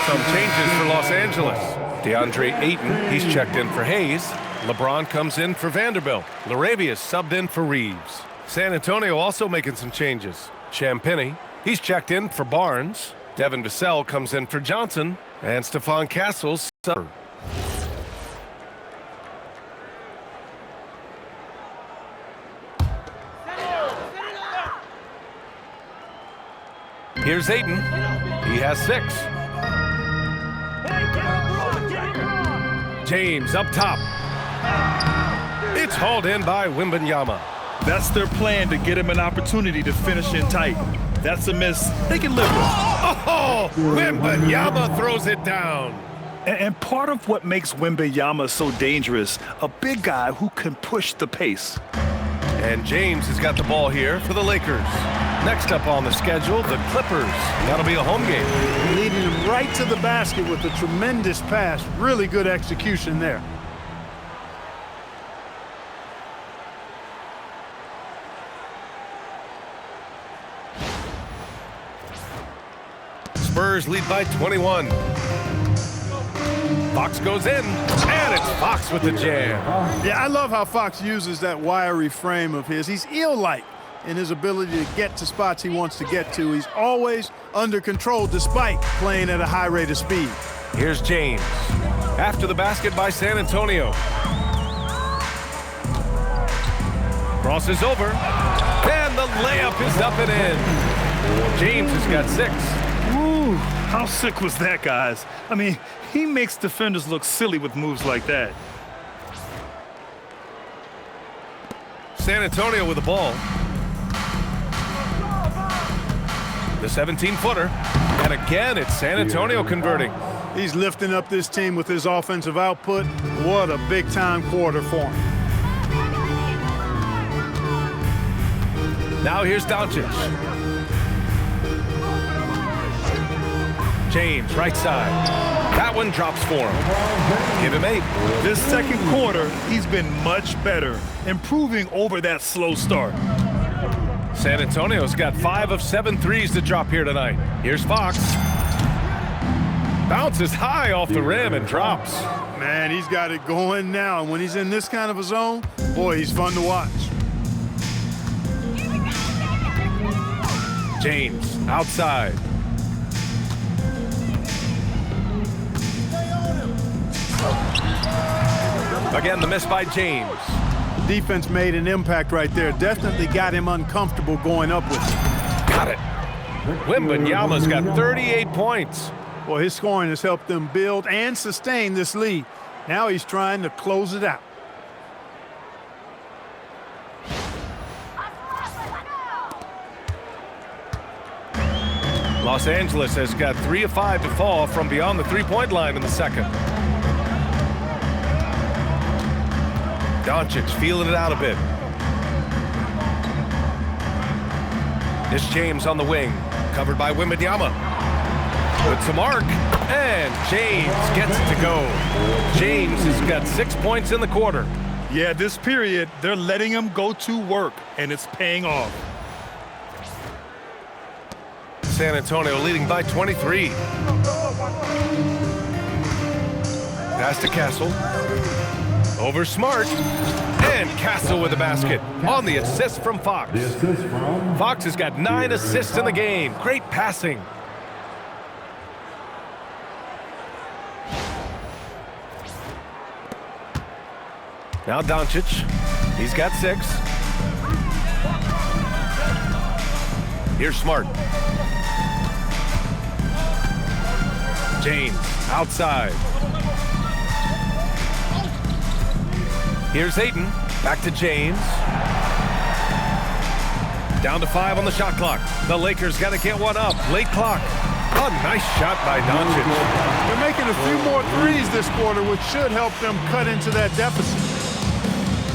Some changes for Los Angeles. DeAndre Ayton, he's checked in for Hayes. LeBron comes in for Vanderbilt. Larabia's subbed in for Reeves. San Antonio also making some changes. Champagnie, he's checked in for Barnes. Devin Vassell comes in for Johnson. And Stephon Castle's subbed. Here's Ayton. He has 6. James up top. It's hauled in by Wembanyama. That's their plan, to get him an opportunity to finish in tight. That's a miss they can live with. Oh, Wembanyama throws it down. And part of what makes Wembanyama so dangerous, a big guy who can push the pace. And James has got the ball here for the Lakers. Next up on the schedule, the Clippers. That'll be a home game. Leading him right to the basket with a tremendous pass. Really good execution there. Spurs lead by 21. Fox goes in, and it's Fox with the jam. Yeah, I love how Fox uses that wiry frame of his. He's eel-like in his ability to get to spots he wants to get to. He's always under control despite playing at a high rate of speed. Here's James. After the basket by San Antonio. Crosses over, and the layup is up and in. James has got 6. Ooh, how sick was that, guys? I mean, he makes defenders look silly with moves like that. San Antonio with the ball. The 17-footer. And again, it's San Antonio converting. He's lifting up this team with his offensive output. What a big-time quarter for him. Now here's Doncic. James, right side. That one drops for him. Give him 8. This second quarter, he's been much better, improving over that slow start. San Antonio's got 5 of 7 threes to drop here tonight. Here's Fox. Bounces high off the rim and drops. Man, he's got it going now. And when he's in this kind of a zone, boy, he's fun to watch. James, outside. Again, the miss by James. The defense made an impact right there. Definitely got him uncomfortable going up with it. Got it. Wembanyama's got 38 points. Well, his scoring has helped them build and sustain this lead. Now he's trying to close it out. Los Angeles has got 3 of 5 to fall from beyond the three-point line in the second. Doncic feeling it out a bit. It's James on the wing, covered by Wembanyama. With to mark, and James gets it to go. James has got 6 points in the quarter. Yeah, this period, they're letting him go to work, and it's paying off. San Antonio leading by 23. Pass to Castle. Over Smart. And Castle with the basket on the assist from Fox. Fox has got 9 assists in the game. Great passing. Now Doncic. He's got 6. Here's Smart. James outside. Here's Ayton. Back to James. Down to 5 on the shot clock. The Lakers got to get one up. Late clock. A nice shot by Doncic. They're making a few more threes this quarter, which should help them cut into that deficit.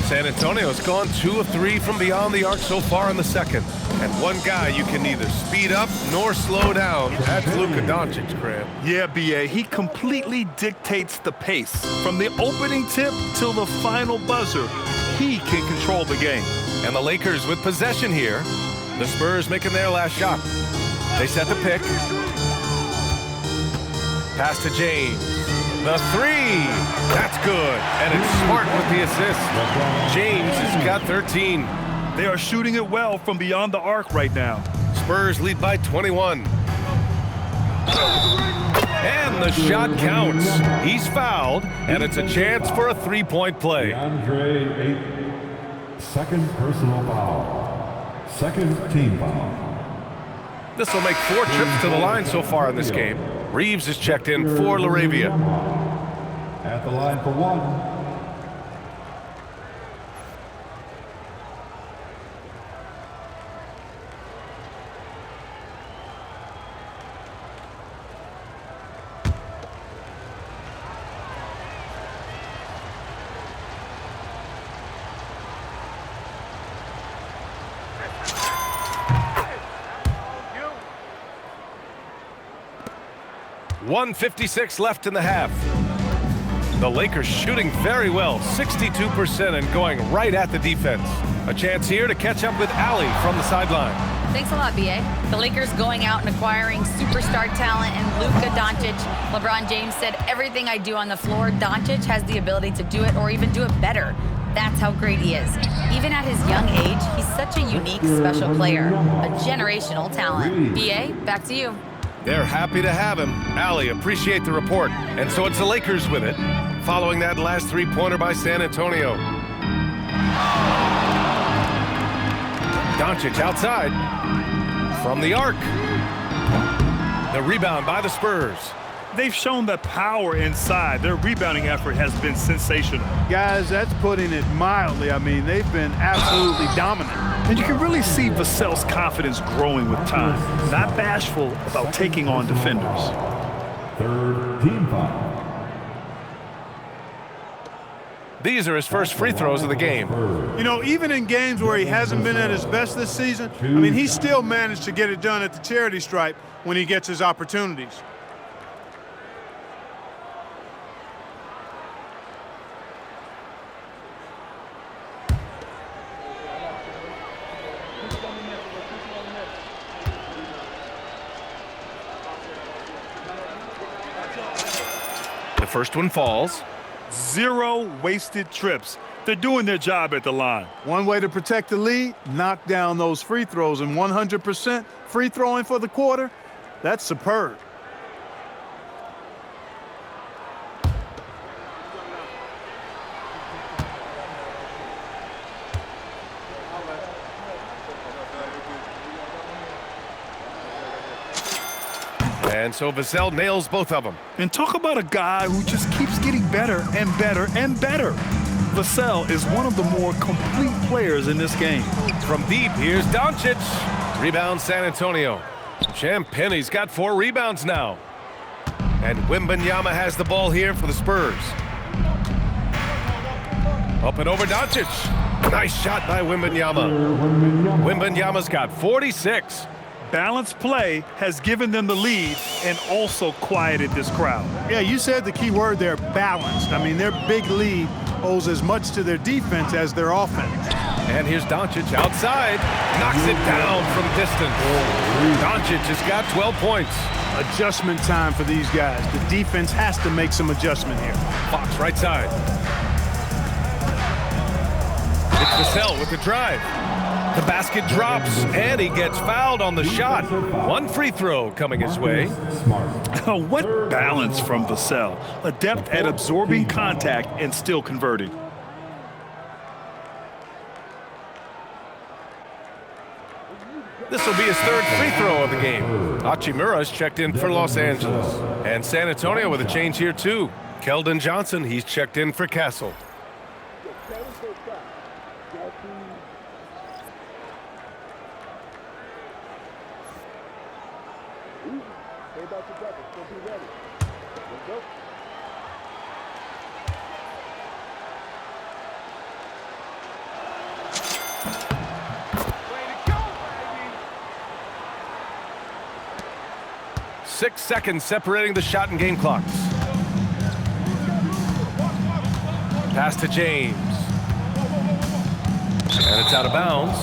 San Antonio's gone 2 of 3 from beyond the arc so far in the second. And one guy you can neither speed up nor slow down. That's Luka Doncic, Graham. Yeah, B.A., he completely dictates the pace. From the opening tip till the final buzzer, he can control the game. And the Lakers with possession here. The Spurs making their last shot. They set the pick. Pass to James. The three. That's good. And it's Smart with the assist. James has got 13. They are shooting it well from beyond the arc right now. Spurs lead by 21. And the shot counts. He's fouled, and it's a chance for a three-point play. DeAndre Ayton, second personal foul. Second team foul. This will make 4 trips to the line so far in this game. Reeves is checked in for Laravia. At the line for one. .156 left in the half. The Lakers shooting very well, 62% and going right at the defense. A chance here to catch up with Allie from the sideline. Thanks a lot, B.A. The Lakers going out and acquiring superstar talent and Luka, Doncic. LeBron James said, everything I do on the floor, Doncic has the ability to do it or even do it better. That's how great he is. Even at his young age, he's such a unique, special player. A generational talent. B.A., back to you. They're happy to have him. Allie, appreciate the report. And so it's the Lakers with it, following that last three-pointer by San Antonio. Doncic outside from the arc. The rebound by the Spurs. They've shown the power inside. Their rebounding effort has been sensational. Guys, that's putting it mildly. I mean, they've been absolutely dominant. And you can really see Vassell's confidence growing with time. Not bashful about taking on defenders. Third team foul. These are his first free throws of the game. You know, even in games where he hasn't been at his best this season, I mean, he still managed to get it done at the charity stripe when he gets his opportunities. The first one falls. 0 wasted trips. They're doing their job at the line. One way to protect the lead, knock down those free throws, and 100% free throwing for the quarter, that's superb. And so Vassell nails both of them. And talk about a guy who just keeps getting better and better and better. Vassell is one of the more complete players in this game. From deep, here's Doncic. Rebound San Antonio. Champagne's got 4 rebounds now. And Wembanyama has the ball here for the Spurs. Up and over Doncic. Nice shot by Wembanyama. Wembanyama's got 46. Balanced play has given them the lead and also quieted this crowd. Yeah, you said the key word there, balanced. I mean, their big lead owes as much to their defense as their offense. And here's Doncic outside. Knocks it down from distance. Doncic has got 12 points. Adjustment time for these guys. The defense has to make some adjustment here. Fox right side. It's Vassell with the drive. The basket drops, and he gets fouled on the shot. 1 free throw coming his way. What balance from Vassell. Adept at absorbing contact and still converting. This will be his 3rd free throw of the game. Hachimura's checked in for Los Angeles. And San Antonio with a change here, too. Keldon Johnson, he's checked in for Castle. Six seconds separating the shot and game clocks. Pass to James. And it's out of bounds.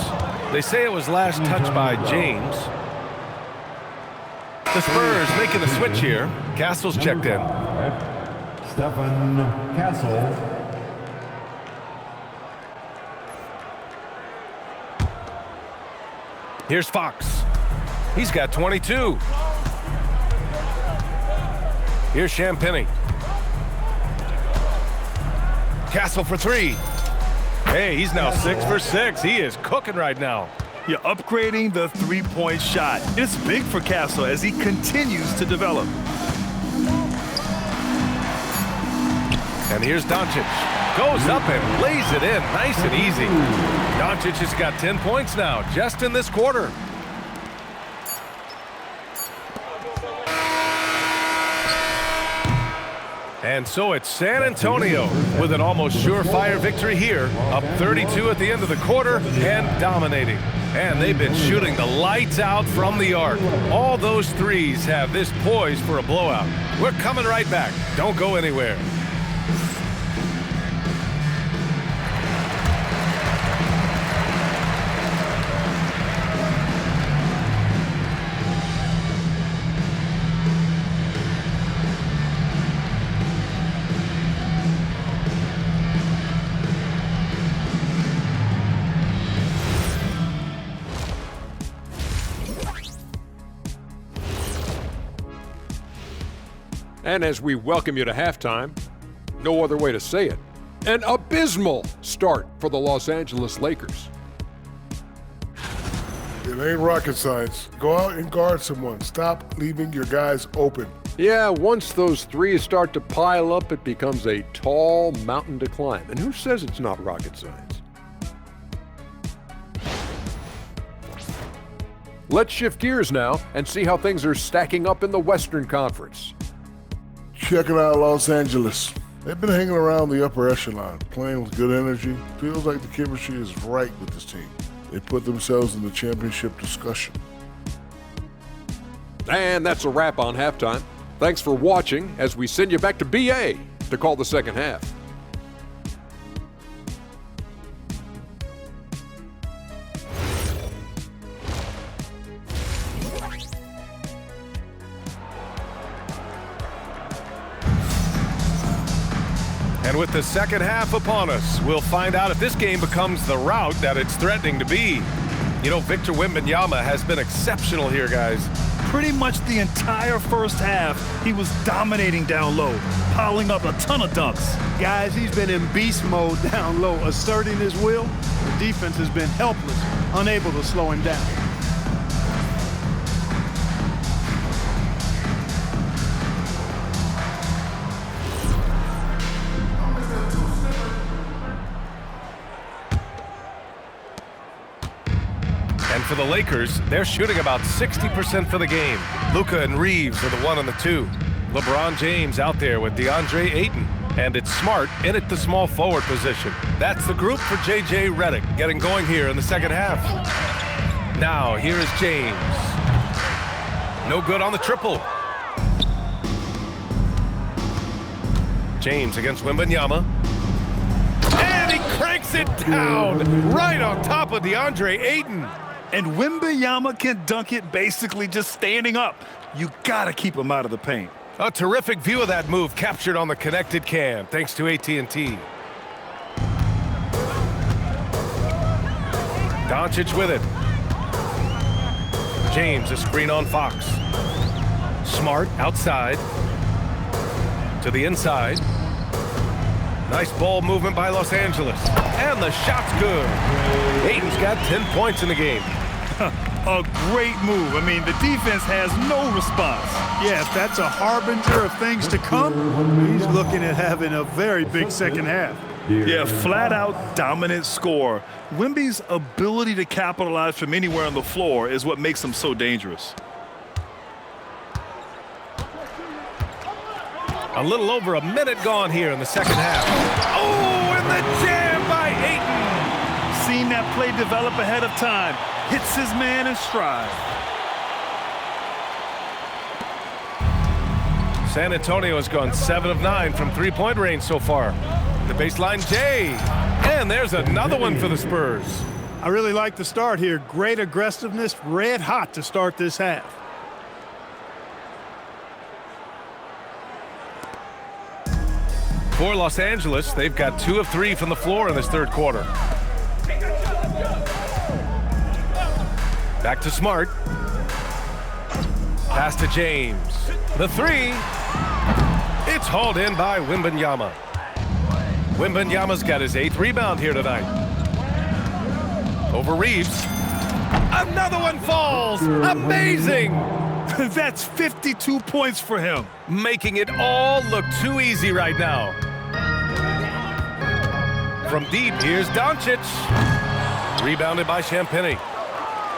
They say it was last touched by James. The Spurs making a switch here. Castle's checked in. Stephen Castle. Here's Fox. He's got 22. Here's Champagny. Castle for 3. Hey, he's now 6 for 6. He is cooking right now. You're upgrading the three-point shot. It's big for Castle as he continues to develop. And here's Doncic. Goes up and lays it in nice and easy. Doncic has got 10 points now just in this quarter. And so it's San Antonio with an almost surefire victory here, up 32 at the end of the quarter and dominating. And they've been shooting the lights out from the arc. All those threes have this poised for a blowout. We're coming right back. Don't go anywhere. And as we welcome you to halftime, no other way to say it, an abysmal start for the Los Angeles Lakers. It ain't rocket science. Go out and guard someone. Stop leaving your guys open. Yeah, once those threes start to pile up, it becomes a tall mountain to climb. And who says it's not rocket science? Let's shift gears now and see how things are stacking up in the Western Conference. Check it out, Los Angeles. They've been hanging around the upper echelon, playing with good energy. Feels like the chemistry is right with this team. They put themselves in the championship discussion. And that's a wrap on halftime. Thanks for watching as we send you back to BA to call the second half. And with the second half upon us, we'll find out if this game becomes the rout that it's threatening to be. You know, Victor Wembanyama has been exceptional here, guys. Pretty much the entire first half, he was dominating down low, piling up a ton of dunks. Guys, he's been in beast mode down low, asserting his will. The defense has been helpless, unable to slow him down. And for the Lakers, they're shooting about 60% for the game. Luka and Reeves are the 1 and the 2. LeBron James out there with DeAndre Ayton. And it's Smart in at the small forward position. That's the group for J.J. Redick getting going here in the second half. Now, here is James. No good on the triple. James against Wembanyama. And he cranks it down right on top of DeAndre Ayton. And Wembanyama can dunk it basically just standing up. You gotta keep him out of the paint. A terrific view of that move captured on the connected cam, thanks to AT&T. Doncic with it. James, a screen on Fox. Smart outside. To the inside. Nice ball movement by Los Angeles. And the shot's good. Ayton's got 10 points in the game. A great move. I mean, the defense has no response. Yeah, if that's a harbinger of things to come, he's looking at having a very big second half. Yeah, flat-out dominant score. Wemby's ability to capitalize from anywhere on the floor is what makes him so dangerous. A little over a minute gone here in the second half. Oh, and the jam by Ayton. Seen that play develop ahead of time. Hits his man in stride. San Antonio has gone 7 of 9 from three-point range so far. The baseline J. And there's another one for the Spurs. I really like the start here. Great aggressiveness, red hot to start this half. For Los Angeles, they've got 2 of 3 from the floor in this third quarter. Back to Smart. Pass to James. The 3. It's hauled in by Wembanyama. Wembanyama's got his 8th rebound here tonight. Over Reeves. Another one falls. Amazing. That's 52 points for him. Making it all look too easy right now. From deep, here's Doncic. Rebounded by Champagnie.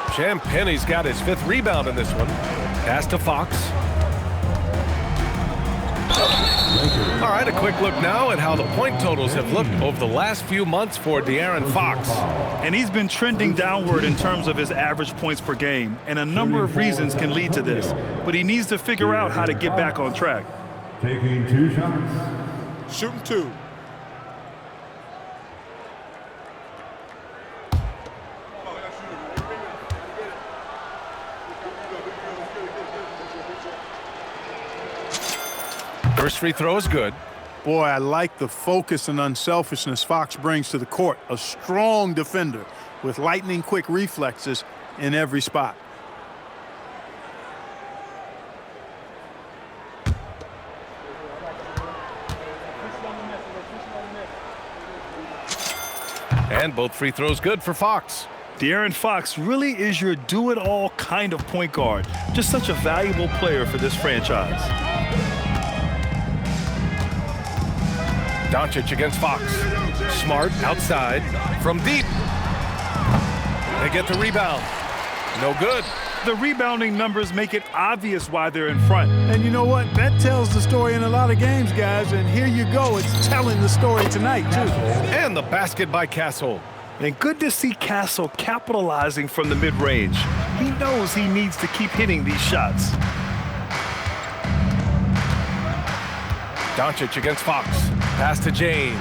Champagnie's got his 5th rebound in this one. Pass to Fox. All right, a quick look now at how the point totals have looked over the last few months for De'Aaron Fox. And he's been trending downward in terms of his average points per game, and a number of reasons can lead to this. But he needs to figure out how to get back on track. Taking 2 shots. Shooting 2. First free throw is good. Boy, I like the focus and unselfishness Fox brings to the court. A strong defender with lightning-quick reflexes in every spot. And both free throws good for Fox. De'Aaron Fox really is your do-it-all kind of point guard. Just such a valuable player for this franchise. Doncic against Fox. Smart outside from deep. They get the rebound. No good. The rebounding numbers make it obvious why they're in front. And you know what? That tells the story in a lot of games, guys. And here you go. It's telling the story tonight, too. And the basket by Castle. And good to see Castle capitalizing from the mid-range. He knows he needs to keep hitting these shots. Doncic against Fox. Pass to James.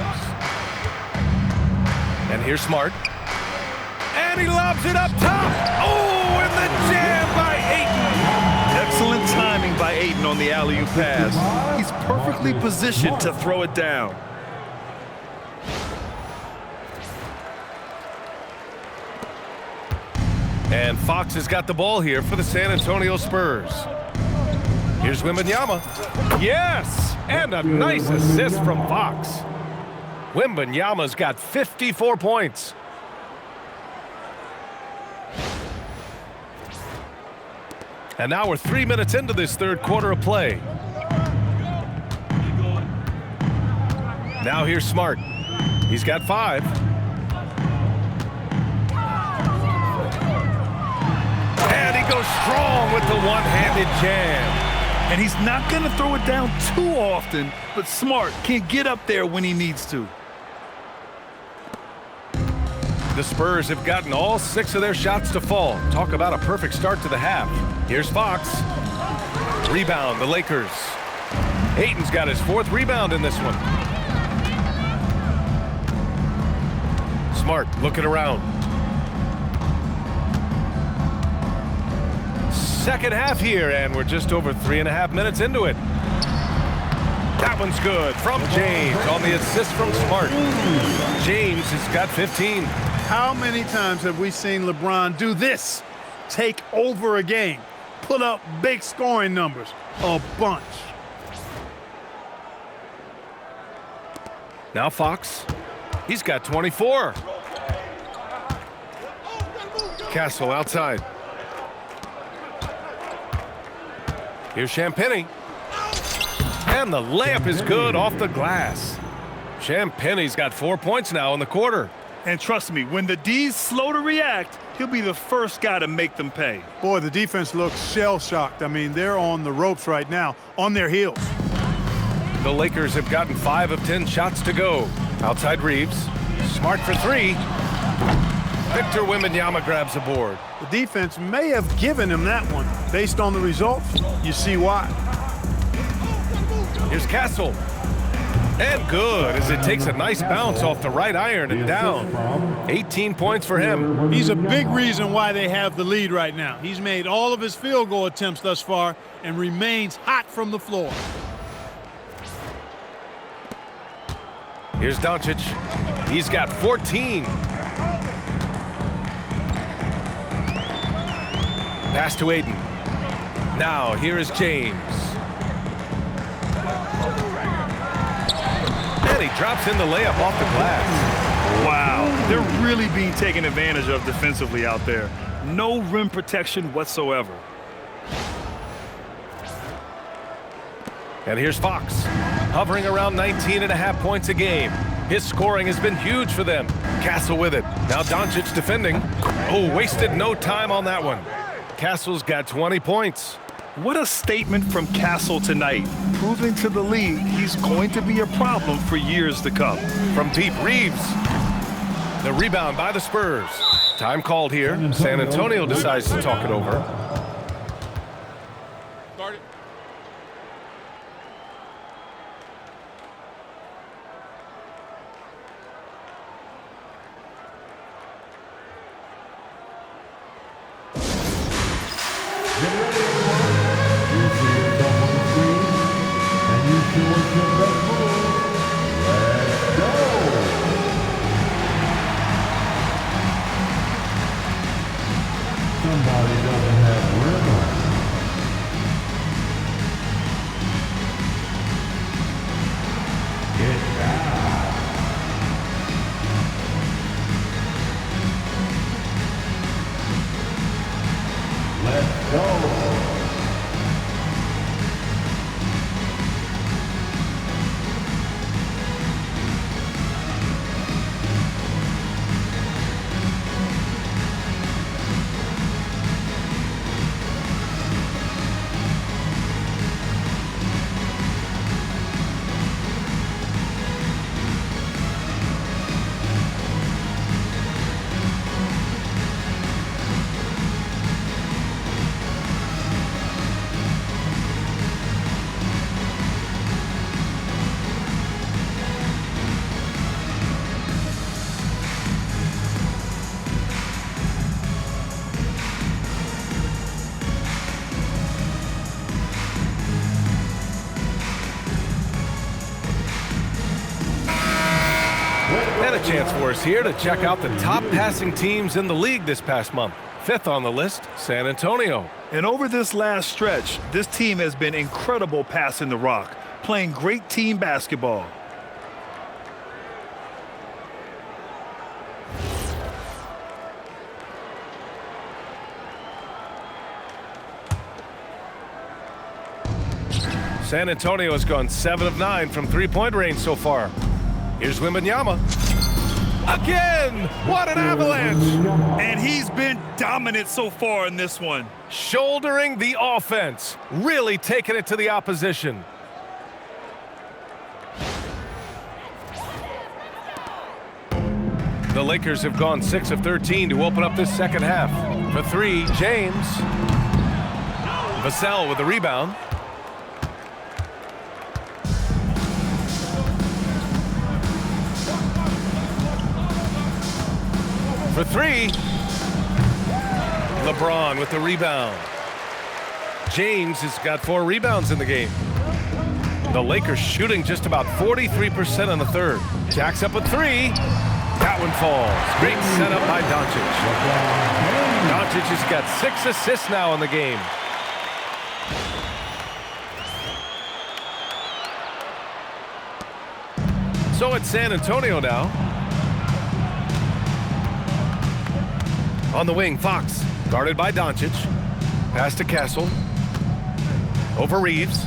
And here's Smart. And he lobs it up top. Oh, and the jam by Ayton. Excellent timing by Ayton on the alley-oop pass. He's perfectly positioned to throw it down. And Fox has got the ball here for the San Antonio Spurs. Here's Wembanyama. Yes! And a nice assist from Fox. Wembanyama's got 54 points. And now we're 3 minutes into this third quarter of play. Now here's Smart. He's got 5. And he goes strong with the one-handed jam. And he's not going to throw it down too often, but Smart can get up there when he needs to. The Spurs have gotten all 6 of their shots to fall. Talk about a perfect start to the half. Here's Fox. Rebound, the Lakers. Ayton's got his 4th rebound in this one. Smart looking around. Second half here, and we're just over 3.5 minutes into it. That one's good from James on the assist from Smart. James has got 15. How many times have we seen LeBron do this? Take over a game. Put up big scoring numbers. A bunch. Now Fox. He's got 24. Castle outside. Here's Champagnie. And the layup is good off the glass. Champagnie's got 4 points now in the quarter. And trust me, when the D's slow to react, he'll be the first guy to make them pay. Boy, the defense looks shell-shocked. I mean, they're on the ropes right now, on their heels. The Lakers have gotten 5 of 10 shots to go. Outside Reeves. Smart for 3. Victor Wembanyama grabs the board. The defense may have given him that one. Based on the results, you see why. Here's Castle. And good, as it takes a nice bounce off the right iron and down. 18 points for him. He's a big reason why they have the lead right now. He's made all of his field goal attempts thus far and remains hot from the floor. Here's Doncic. He's got 14. Pass to Aiden. Now, here is James. And he drops in the layup off the glass. Wow, they're really being taken advantage of defensively out there. No rim protection whatsoever. And here's Fox, hovering around 19.5 points a game. His scoring has been huge for them. Castle with it. Now Doncic defending. Oh, wasted no time on that one. Castle's got 20 points. What a statement from Castle tonight, proving to the league he's going to be a problem for years to come. From deep, Reeves. The rebound by the Spurs. Time called here. San Antonio decides to talk it over. Somebody doesn't have rhythm. Get down. Let's go. And a chance for us here to check out the top passing teams in the league this past month. Fifth on the list, San Antonio. And over this last stretch, this team has been incredible passing the rock, playing great team basketball. San Antonio has gone 7 of 9 from three-point range so far. Here's Wembanyama. Again! What an avalanche! And he's been dominant so far in this one. Shouldering the offense. Really taking it to the opposition. The Lakers have gone 6 of 13 to open up this second half. For three, James. Vassell with the rebound. For three, LeBron with the rebound. James has got 4 rebounds in the game. The Lakers shooting just about 43% in the third. Jacks up a 3. That one falls. Great setup by Doncic. Doncic has got 6 assists now in the game. So it's San Antonio now. On the wing, Fox, guarded by Doncic. Pass to Castle. Over Reeves.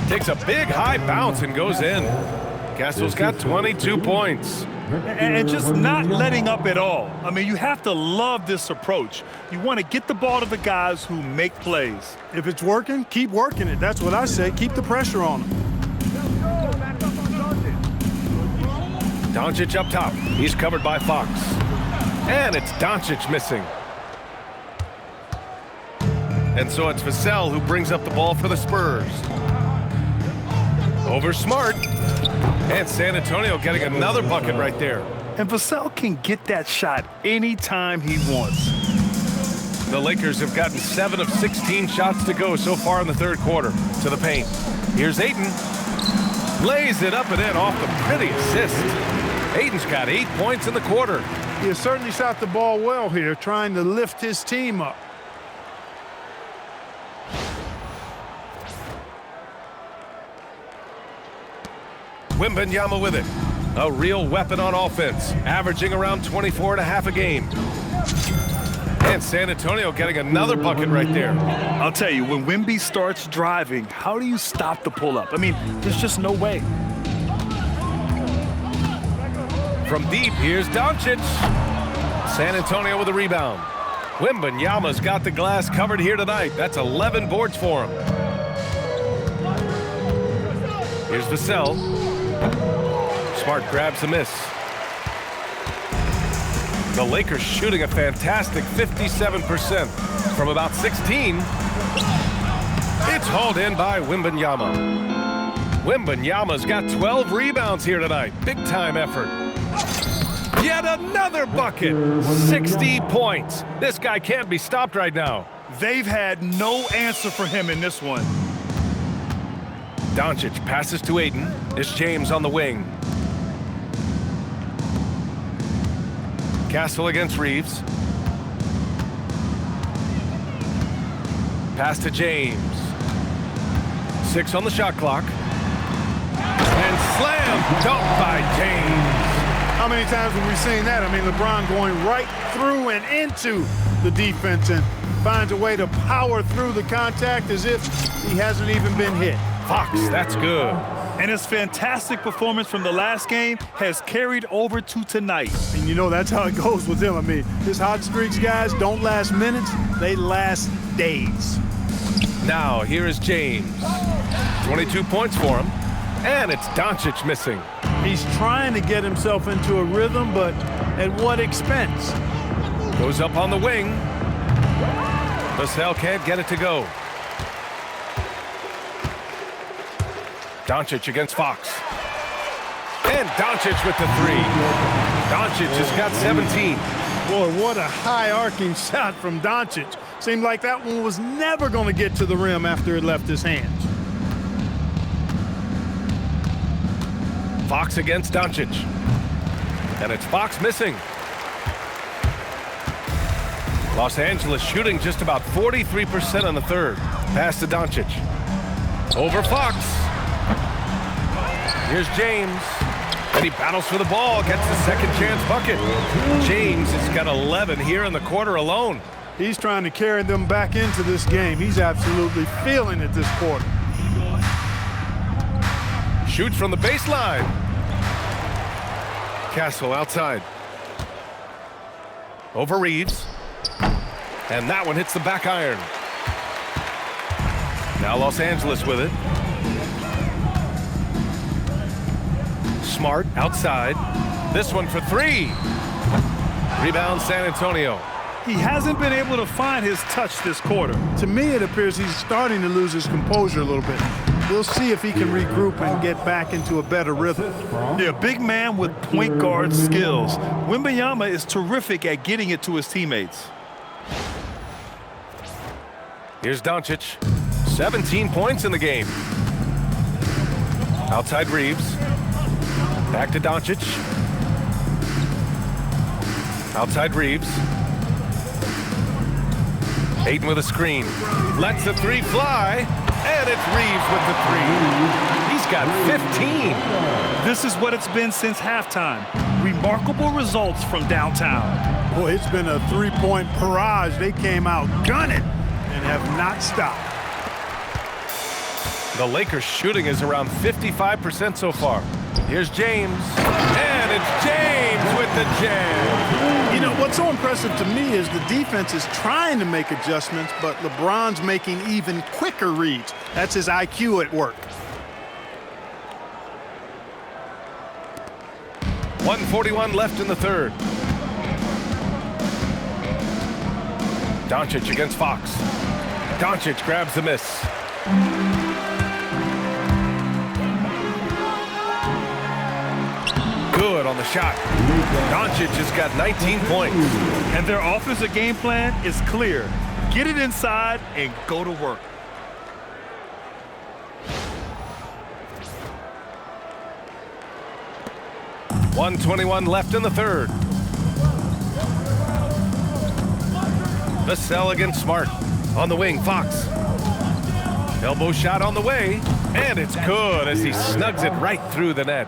Takes a big high bounce and goes in. Castle's got 22 points. And just not letting up at all. I mean, you have to love this approach. You want to get the ball to the guys who make plays. If it's working, keep working it. That's what I say. Keep the pressure on them. Doncic up top. He's covered by Fox. And it's Doncic missing. And so it's Vassell who brings up the ball for the Spurs. Over Smart. And San Antonio getting another bucket right there. And Vassell can get that shot anytime he wants. The Lakers have gotten 7 of 16 shots to go so far in the third quarter. To the paint. Here's Ayton. Lays it up and in off the pretty assist. Ayton's got 8 points in the quarter. He has certainly shot the ball well here, trying to lift his team up. Wembanyama with it. A real weapon on offense, averaging around 24 and a half a game. And San Antonio getting another bucket right there. I'll tell you, when Wemby starts driving, how do you stop the pull-up? I mean, there's just no way. From deep, here's Doncic. San Antonio with a rebound. Wembanyama's got the glass covered here tonight. That's 11 boards for him. Here's Vassell. Smart grabs the miss. The Lakers shooting a fantastic 57% from about 16. It's hauled in by Wembanyama. Wembanyama's got 12 rebounds here tonight. Big time effort. Yet another bucket. 60 points. This guy can't be stopped right now. They've had no answer for him in this one. Doncic passes to Ayton. It's James on the wing. Castle against Reeves. Pass to James. 6 on the shot clock. And slam dunk by James. How many times have we seen that? I mean, LeBron going right through and into the defense and finds a way to power through the contact as if he hasn't even been hit. Fox, that's good. And his fantastic performance from the last game has carried over to tonight. And you know that's how it goes with him. I mean, his hot streaks, guys, don't last minutes. They last days. Now, here is James. 22 points for him. And it's Doncic missing. He's trying to get himself into a rhythm, but at what expense? Goes up on the wing. Vassell can't get it to go. Doncic against Fox. And Doncic with the 3. Doncic has got 17. Boy, what a high-arcing shot from Doncic. Seemed like that one was never going to get to the rim after it left his hands. Fox against Doncic. And it's Fox missing. Los Angeles shooting just about 43% on the third. Pass to Doncic. Over Fox. Here's James. And he battles for the ball, gets the second chance bucket. James has got 11 here in the quarter alone. He's trying to carry them back into this game. He's absolutely feeling it this quarter. Shoots from the baseline. Castle outside. Over Reeves. And that one hits the back iron. Now Los Angeles with it. Smart outside. This one for 3. Rebound San Antonio. He hasn't been able to find his touch this quarter. To me, it appears he's starting to lose his composure a little bit. We'll see if he can regroup and get back into a better rhythm. They're a big man with point guard skills. Wembanyama is terrific at getting it to his teammates. Here's Doncic. 17 points in the game. Outside Reeves. Back to Doncic. Outside Reeves. Ayton with a screen. Lets the 3 fly. And it's Reeves with the 3. He's got 15. This is what it's been since halftime. Remarkable results from downtown. Boy, it's been a 3-point barrage. They came out gunning and have not stopped. The Lakers shooting is around 55% so far. Here's James. And it's James with the jam. You know, what's so impressive to me is the defense is trying to make adjustments, but LeBron's making even quicker reads. That's his IQ at work. 1:41 left in the third. Doncic against Fox. Doncic grabs the miss. Good on the shot. Doncic has got 19 points. And their offensive game plan is clear. Get it inside and go to work. 1:21 left in the third. Vassell against Smart. On the wing, Fox. Elbow shot on the way, and it's good as he snugs it right through the net.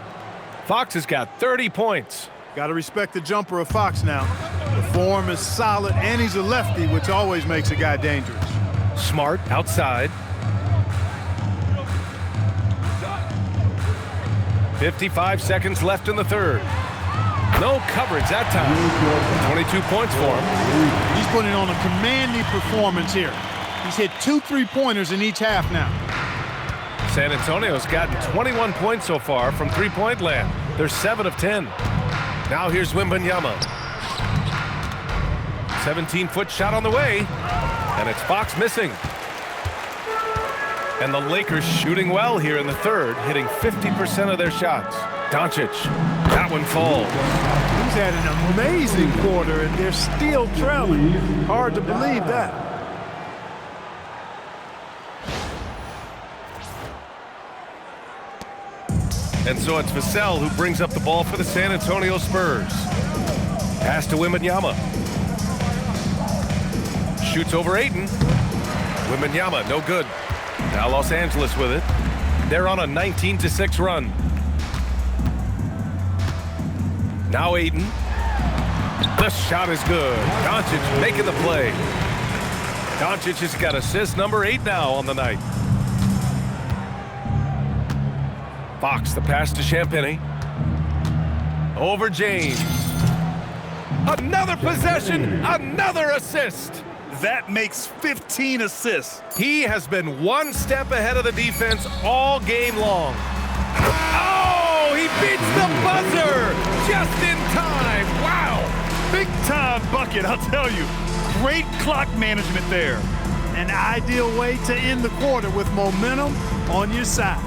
Fox has got 30 points. Got to respect the jumper of Fox now. The form is solid, and he's a lefty, which always makes a guy dangerous. Smart outside. 55 seconds left in the third. No coverage that time. 22 points for him. He's putting on a commanding performance here. He's hit 2 3-pointers in each half now. San Antonio's gotten 21 points so far from three-point land. They're 7 of 10. Now here's Wembanyama. 17-foot shot on the way, and it's Fox missing. And the Lakers shooting well here in the third, hitting 50% of their shots. Doncic, that one falls. He's had an amazing quarter, and they're still trailing. Hard to believe that. And so it's Vassell who brings up the ball for the San Antonio Spurs. Pass to Wembanyama. Shoots over Ayton. Wembanyama, no good. Now Los Angeles with it. They're on a 19-6 run. Now Ayton. The shot is good. Doncic making the play. Doncic has got assist number 8 now on the night. Fox, the pass to Champagnie. Over James. Another possession, another assist. That makes 15 assists. He has been one step ahead of the defense all game long. Oh, he beats the buzzer just in time. Wow. Big time bucket, I'll tell you. Great clock management there. An ideal way to end the quarter with momentum on your side.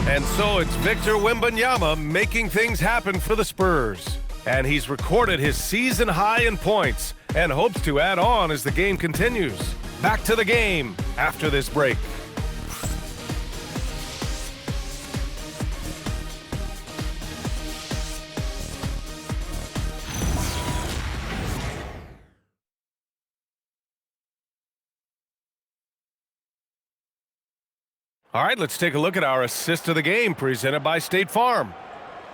And so it's Victor Wembanyama making things happen for the Spurs. And he's recorded his season high in points and hopes to add on as the game continues. Back to the game after this break. All right, let's take a look at our assist of the game presented by State Farm.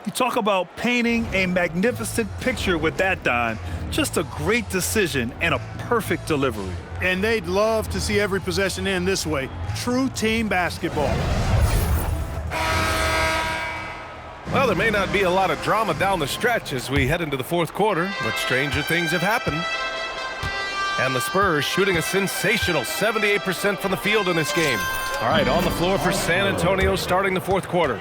You talk about painting a magnificent picture with that, Don. Just a great decision and a perfect delivery. And they'd love to see every possession end this way. True team basketball. Well, there may not be a lot of drama down the stretch as we head into the fourth quarter, but stranger things have happened. And the Spurs shooting a sensational 78% from the field in this game. All right, on the floor for San Antonio starting the fourth quarter.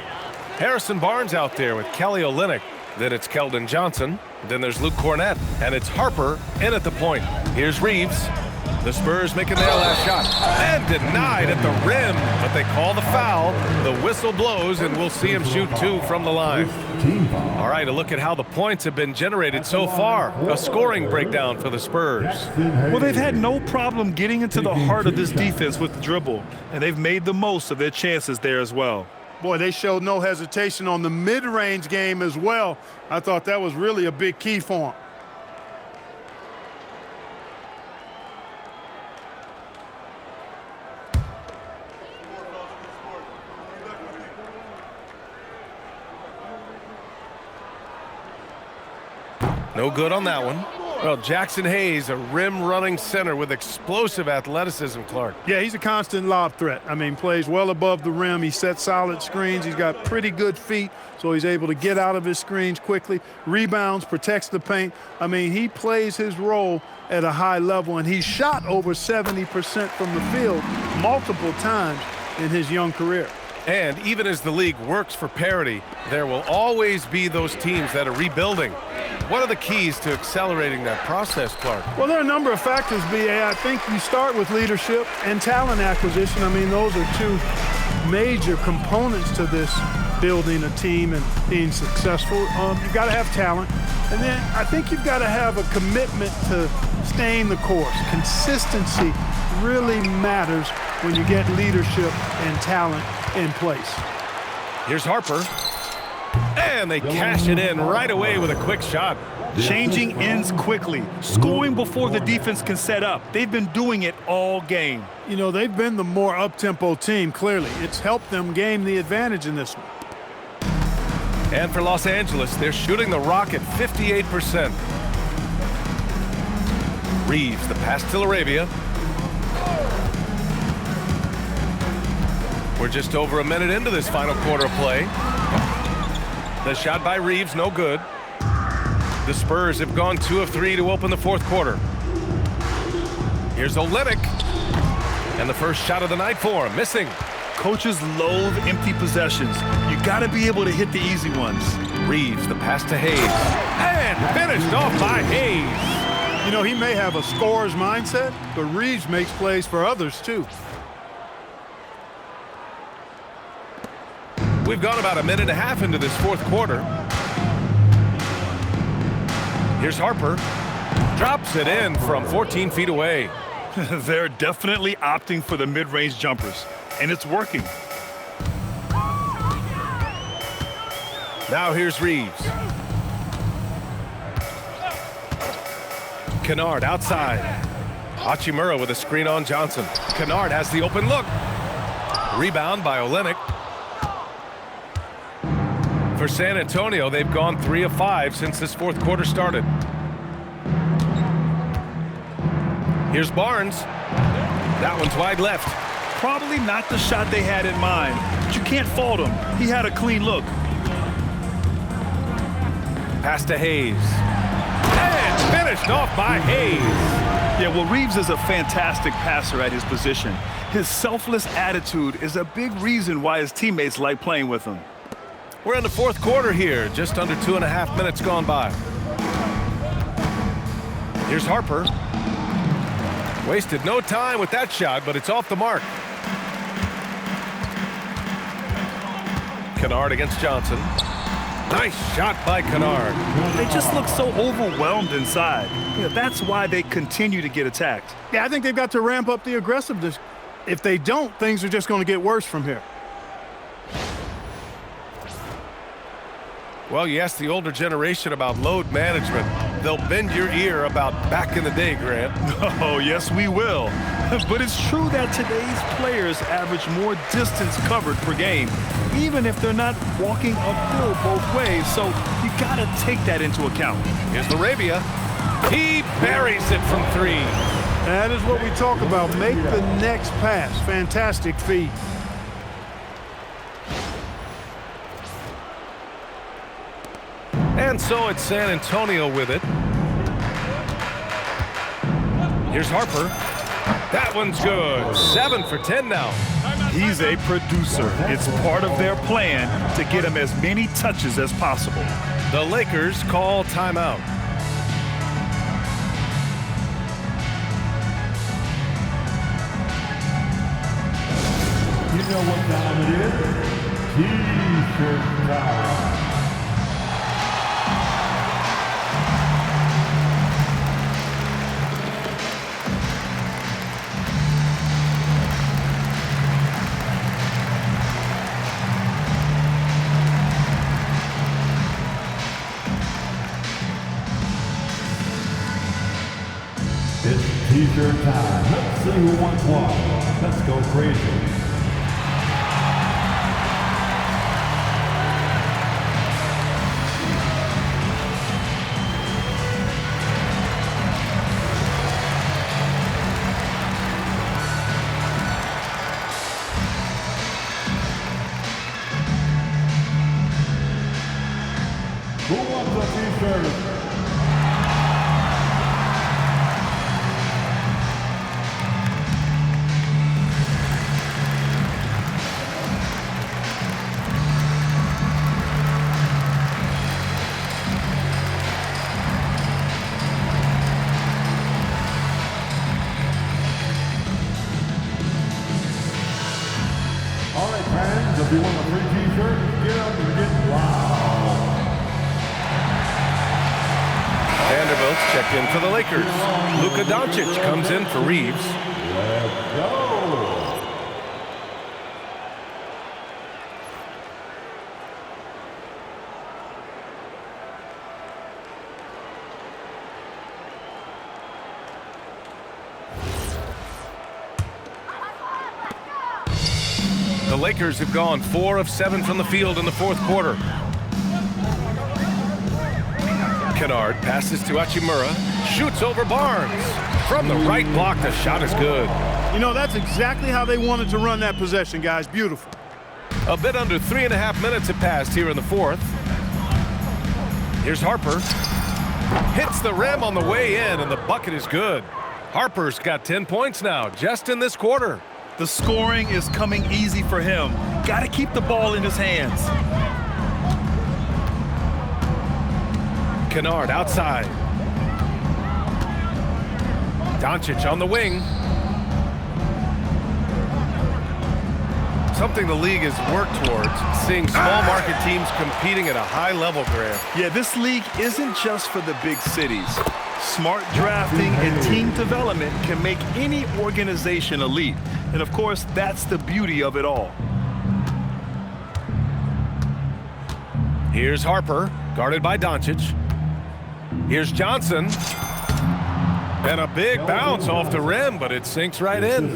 Harrison Barnes out there with Kelly Olynyk. Then it's Keldon Johnson. Then there's Luke Cornett. And it's Harper in at the point. Here's Reeves. The Spurs making their last shot. And denied at the rim. But they call the foul. The whistle blows, and we'll see him shoot 2 from the line. All right, a look at how the points have been generated so far. A scoring breakdown for the Spurs. Well, they've had no problem getting into the heart of this defense with the dribble. And they've made the most of their chances there as well. Boy, they showed no hesitation on the mid-range game as well. I thought that was really a big key for them. No good on that one. Well, Jackson Hayes, a rim-running center with explosive athleticism, Clark. Yeah, he's a constant lob threat. I mean, plays well above the rim. He sets solid screens. He's got pretty good feet, so he's able to get out of his screens quickly. Rebounds, protects the paint. I mean, he plays his role at a high level, and he's shot over 70% from the field multiple times in his young career. And even as the league works for parity, there will always be those teams that are rebuilding. What are the keys to accelerating that process, Clark? Well, there are a number of factors, B.A. I think you start with leadership and talent acquisition. I mean, those are two major components to this building a team and being successful. You've got to have talent. And then I think you've got to have a commitment to staying the course. Consistency really matters when you get leadership and talent in place. Here's Harper. And they cash it in right away with a quick shot. Changing ends quickly, scoring before the defense can set up. They've been doing it all game. You know, they've been the more up-tempo team, clearly. It's helped them gain the advantage in this one. And for Los Angeles, they're shooting the rock at 58%. Reeves, the pass to Arabia. We're just over a minute into this final quarter of play. The shot by Reeves, no good. The Spurs have gone 2 of 3 to open the fourth quarter. Here's Olynyk. And the first shot of the night for him, missing. Coaches loathe empty possessions. You got to be able to hit the easy ones. Reeves, the pass to Hayes. And finished off by Hayes. You know, he may have a scorer's mindset, but Reeves makes plays for others, too. We've gone about a minute and a half into this fourth quarter. Here's Harper. Drops it in from 14 feet away. They're definitely opting for the mid-range jumpers, and it's working. Now here's Reeves. Kennard outside. Hachimura with a screen on Johnson. Kennard has the open look. Rebound by Olynyk. For San Antonio, they've gone 3 of 5 since this fourth quarter started. Here's Barnes. That one's wide left. Probably not the shot they had in mind, but you can't fault him. He had a clean look. Pass to Hayes. And finished off by Hayes. Yeah, well, Reeves is a fantastic passer at his position. His selfless attitude is a big reason why his teammates like playing with him. We're in the fourth quarter here, just under 2.5 minutes gone by. Here's Harper. Wasted no time with that shot, but it's off the mark. Kennard against Johnson. Nice shot by Kennard. They just look so overwhelmed inside. Yeah, that's why they continue to get attacked. Yeah, I think they've got to ramp up the aggressiveness. If they don't, things are just going to get worse from here. Well, you ask the older generation about load management, they'll bend your ear about back in the day, Grant. Oh, yes, we will. But it's true that today's players average more distance covered per game, even if they're not walking uphill both ways. So you got to take that into account. Here's Arabia. He buries it from 3. That is what we talk about. Make the next pass. Fantastic feed. And so it's San Antonio with it. Here's Harper. That one's good. 7 for 10 now. He's a producer. It's part of their plan to get him as many touches as possible. The Lakers call timeout. You know what time it is? T-shirt time. It's T-shirt time. Let's see who wants one. Let's go crazy. Who wants a T-shirt? All right, fans, if you want a free T-shirt, get up and get loud. Vanderbilt's checked in for the Lakers. Luka Doncic comes in for Reeves. Let's go. The Lakers have gone 4 of 7 from the field in the fourth quarter. Kennard passes to Hachimura, shoots over Barnes. From the right block, the shot is good. You know, that's exactly how they wanted to run that possession, guys. Beautiful. A bit under 3.5 minutes have passed here in the fourth. Here's Harper. Hits the rim on the way in, and the bucket is good. Harper's got 10 points now, just in this quarter. The scoring is coming easy for him. Got to keep the ball in his hands. Kennard outside. Doncic on the wing. Something the league has worked towards, seeing small market teams competing at a high level, Grant. Yeah, this league isn't just for the big cities. Smart drafting and team development can make any organization elite. And of course, that's the beauty of it all. Here's Harper, guarded by Doncic. Here's Johnson. And a big bounce off the rim, but it sinks right in.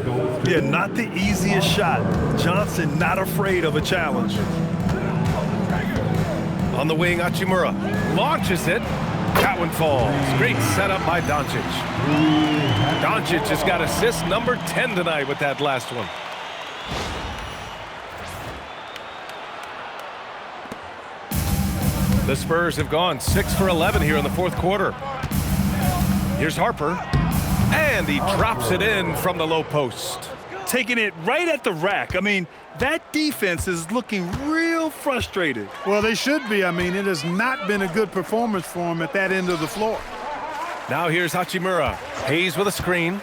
Yeah, not the easiest shot. Johnson not afraid of a challenge. On the wing, Hachimura launches it. That one falls. Great setup by Doncic. Doncic has got assist number 10 tonight with that last one. The Spurs have gone 6 for 11 here in the fourth quarter. Here's Harper, and he drops it in from the low post. Taking it right at the rack. I mean, that defense is looking real frustrated. Well, they should be. I mean, it has not been a good performance for him at that end of the floor. Now here's Hachimura. Hayes with a screen.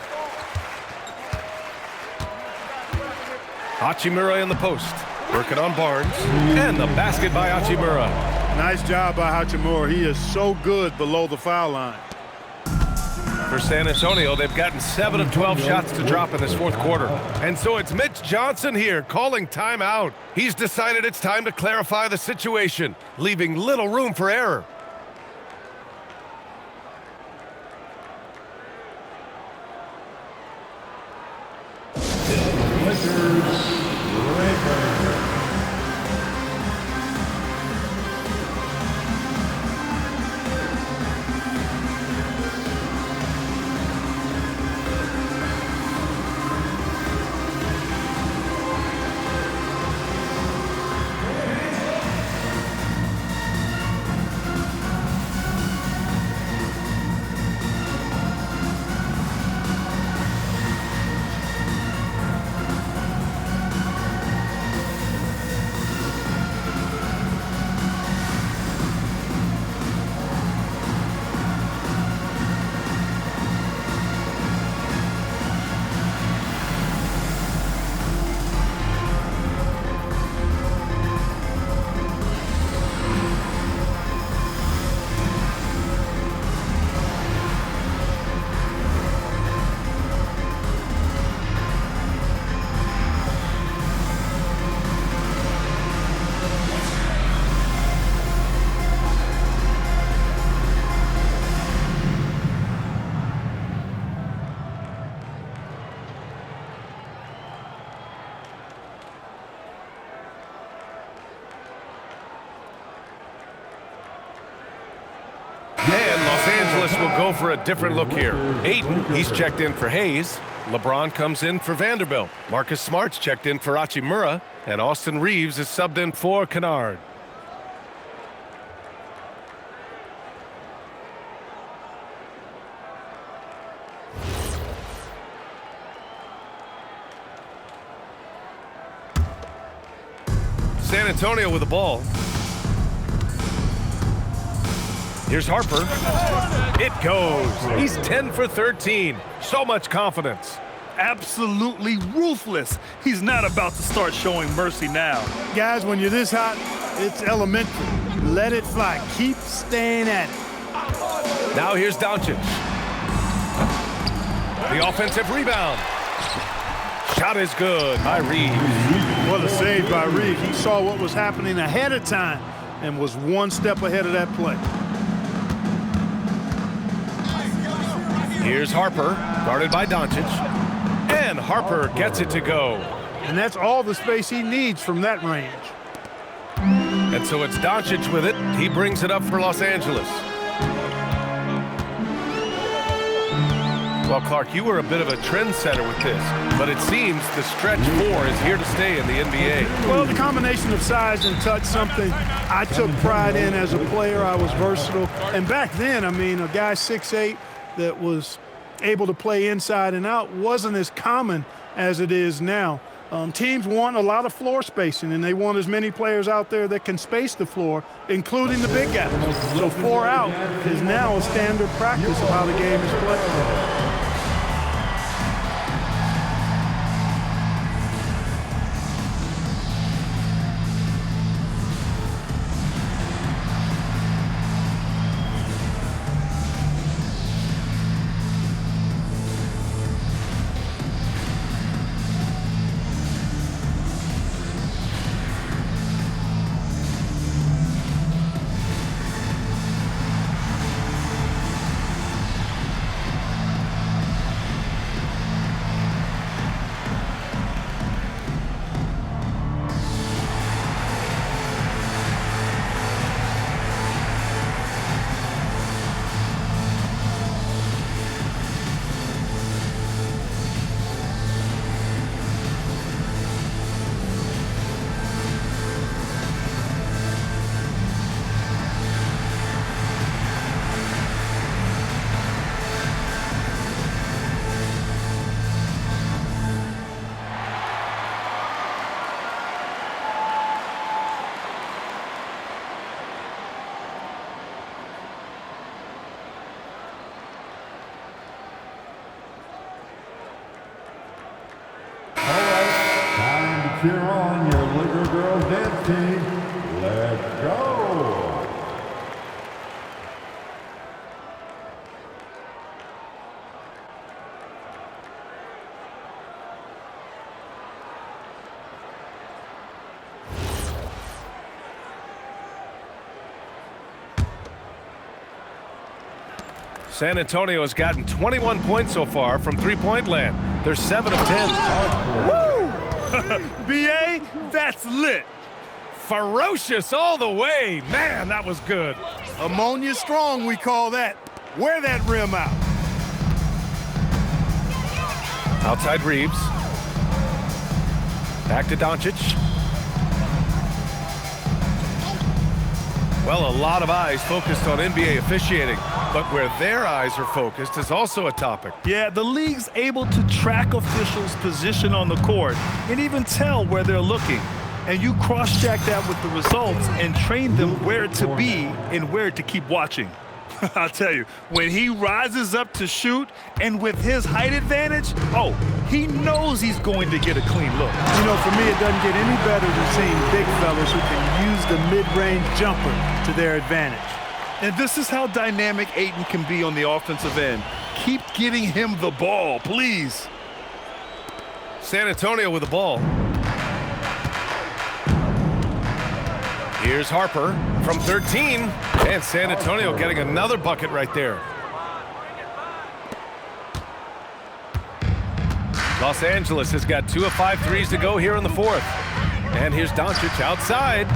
Hachimura in the post, working on Barnes, and the basket by Hachimura. Nice job by Hachimura. He is so good below the foul line. For San Antonio, they've gotten 7 of 12 shots to drop in this fourth quarter. And so it's Mitch Johnson here calling timeout. He's decided it's time to clarify the situation, leaving little room for error. Will go for a different look here. Ayton, he's checked in for Hayes. LeBron comes in for Vanderbilt. Marcus Smart's checked in for Hachimura. And Austin Reeves is subbed in for Kennard. San Antonio with the ball. Here's Harper. It goes. He's 10 for 13. So much confidence. Absolutely ruthless. He's not about to start showing mercy now. Guys, when you're this hot, it's elementary. Let it fly. Keep staying at it. Now here's Doncic. The offensive rebound. Shot is good by Reeves. What a save by Reeves. He saw what was happening ahead of time and was one step ahead of that play. Here's Harper, guarded by Doncic. And Harper gets it to go. And that's all the space he needs from that range. And so it's Doncic with it. He brings it up for Los Angeles. Well, Clark, you were a bit of a trendsetter with this, but it seems the stretch 4 is here to stay in the NBA. Well, the combination of size and touch, something I took pride in as a player. I was versatile. And back then, I mean, a guy 6'8" that was able to play inside and out wasn't as common as it is now. Teams want a lot of floor spacing, and they want as many players out there that can space the floor, including the big guys. So 4 out is now a standard practice of how the game is played. Cheer on your Laker girls dance team. Let's go. San Antonio has gotten 21 points so far from three-point land. They're 7 of 10. Woo! B.A., that's lit. Ferocious all the way. Man, that was good. Ammonia strong, we call that. Wear that rim out. Outside Reeves. Back to Doncic. Well, a lot of eyes focused on NBA officiating, but where their eyes are focused is also a topic. Yeah, the league's able to track officials' position on the court and even tell where they're looking. And you cross-check that with the results and train them where to be and where to keep watching. I'll tell you, when he rises up to shoot and with his height advantage, oh, he knows he's going to get a clean look. You know, for me, it doesn't get any better than seeing big fellas who can use the mid-range jumper to their advantage. And this is how dynamic Ayton can be on the offensive end. Keep getting him the ball, please. San Antonio with the ball. Here's Harper from 13. And San Antonio getting another bucket right there. Los Angeles has got 2 of 5 threes to go here in the fourth. And here's Doncic outside.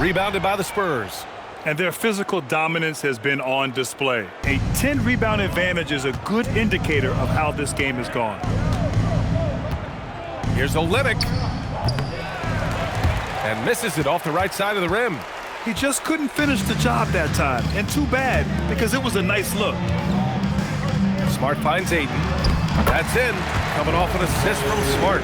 Rebounded by the Spurs. And their physical dominance has been on display. A 10-rebound advantage is a good indicator of how this game has gone. Here's Olynyk. And misses it off the right side of the rim. He just couldn't finish the job that time. And too bad, because it was a nice look. Smart finds Ayton. That's in. Coming off an assist from Smart.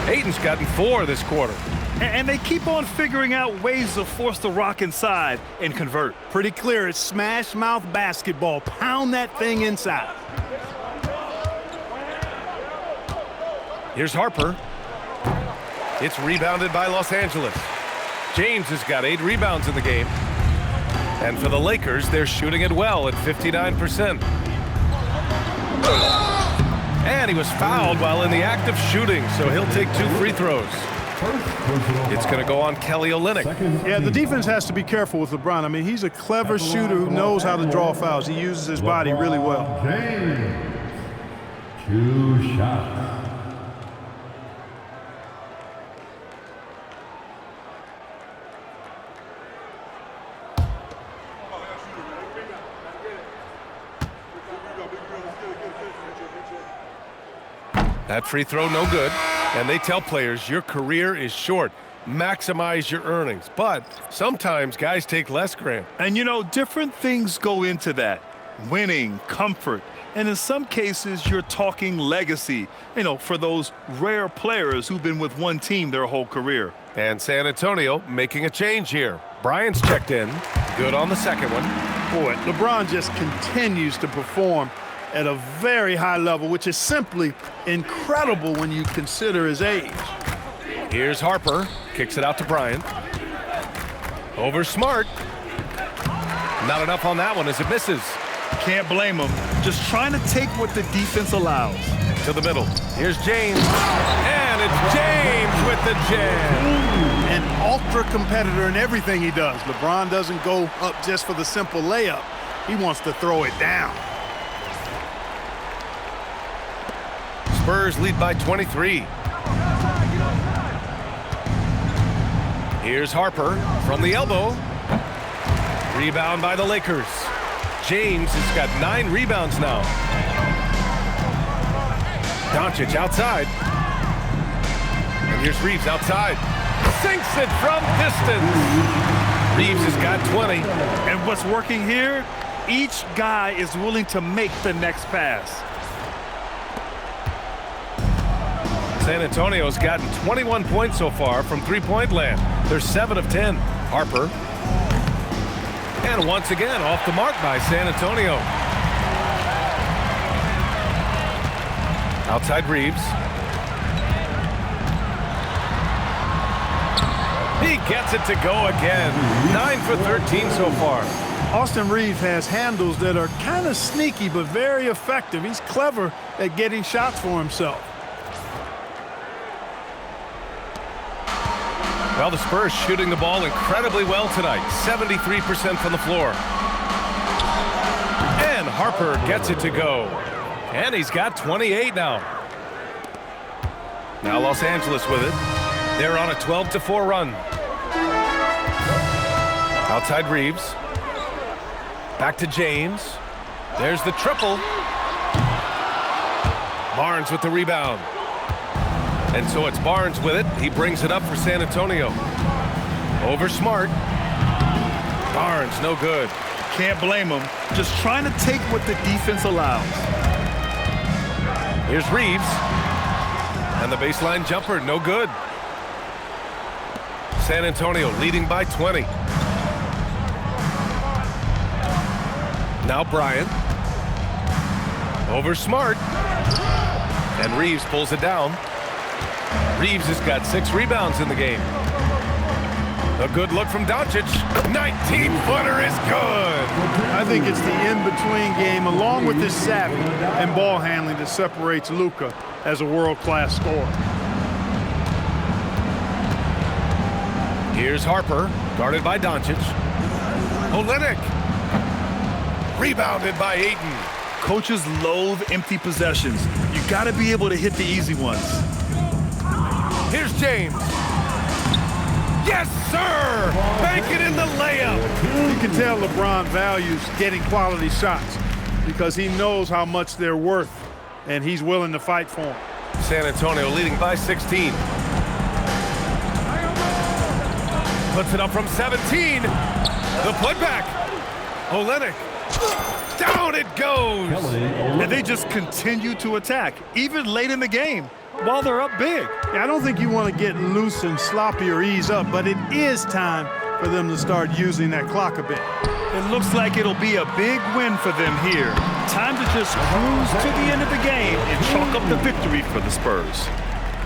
Ayton's gotten 4 this quarter. And they keep on figuring out ways to force the rock inside and convert. Pretty clear, it's smash mouth basketball. Pound that thing inside. Here's Harper. It's rebounded by Los Angeles. James has got 8 rebounds in the game. And for the Lakers, they're shooting it well at 59%. And he was fouled while in the act of shooting, so he'll take 2 free throws. It's going to go on Kelly Olynyk. Yeah, the defense has to be careful with LeBron. I mean, he's a clever shooter who knows how to draw fouls. He uses his body really well. James, 2 shots. That free throw no good. And they tell players your career is short. Maximize your earnings. But sometimes guys take less, Grant. And, you know, different things go into that. Winning, comfort, and in some cases, you're talking legacy, you know, for those rare players who've been with one team their whole career. And San Antonio making a change here. Bryant's checked in. Good on the second one. Boy, LeBron just continues to perform at a very high level, which is simply incredible when you consider his age. Here's Harper. Kicks it out to Bryant. Over Smart. Not enough on that one as it misses. Can't blame him. Just trying to take what the defense allows. To the middle. Here's James. And it's James with the jam. An ultra competitor in everything he does. LeBron doesn't go up just for the simple layup. He wants to throw it down. Spurs lead by 23. Here's Harper from the elbow. Rebound by the Lakers. James has got 9 rebounds now. Doncic outside. And here's Reeves outside. Sinks it from distance. Reeves has got 20. And what's working here, each guy is willing to make the next pass. San Antonio's gotten 21 points so far from three-point land. They're 7 of 10. Harper. And once again, off the mark by San Antonio. Outside Reeves. He gets it to go again. 9 for 13 so far. Austin Reeves has handles that are kind of sneaky but very effective. He's clever at getting shots for himself. Well, the Spurs shooting the ball incredibly well tonight. 73% from the floor. And Harper gets it to go. And he's got 28 now. Now Los Angeles with it. They're on a 12-4 run. Outside Reeves. Back to James. There's the triple. Barnes with the rebound. And so it's Barnes with it. He brings it up for San Antonio. Over Smart. Barnes, no good. Can't blame him. Just trying to take what the defense allows. Here's Reeves. And the baseline jumper, no good. San Antonio leading by 20. Now Bryant. Over Smart. And Reeves pulls it down. Reeves has got 6 rebounds in the game. A good look from Doncic. 19-footer is good. I think it's the in-between game, along with his savvy and ball handling, that separates Luka as a world-class scorer. Here's Harper, guarded by Doncic. Olynyk. Rebounded by Ayton. Coaches loathe empty possessions. You got to be able to hit the easy ones. Here's James. Yes, sir! Bank it in the layup. You can tell LeBron values getting quality shots because he knows how much they're worth, and he's willing to fight for them. San Antonio leading by 16. Puts it up from 17. The putback. Olynyk. Down it goes. And they just continue to attack, even late in the game, while they're up big. Yeah, I don't think you want to get loose and sloppy or ease up, but it is time for them to start using that clock a bit. It looks like it'll be a big win for them here. Time to just cruise to the end of the game and chalk up the victory for the Spurs.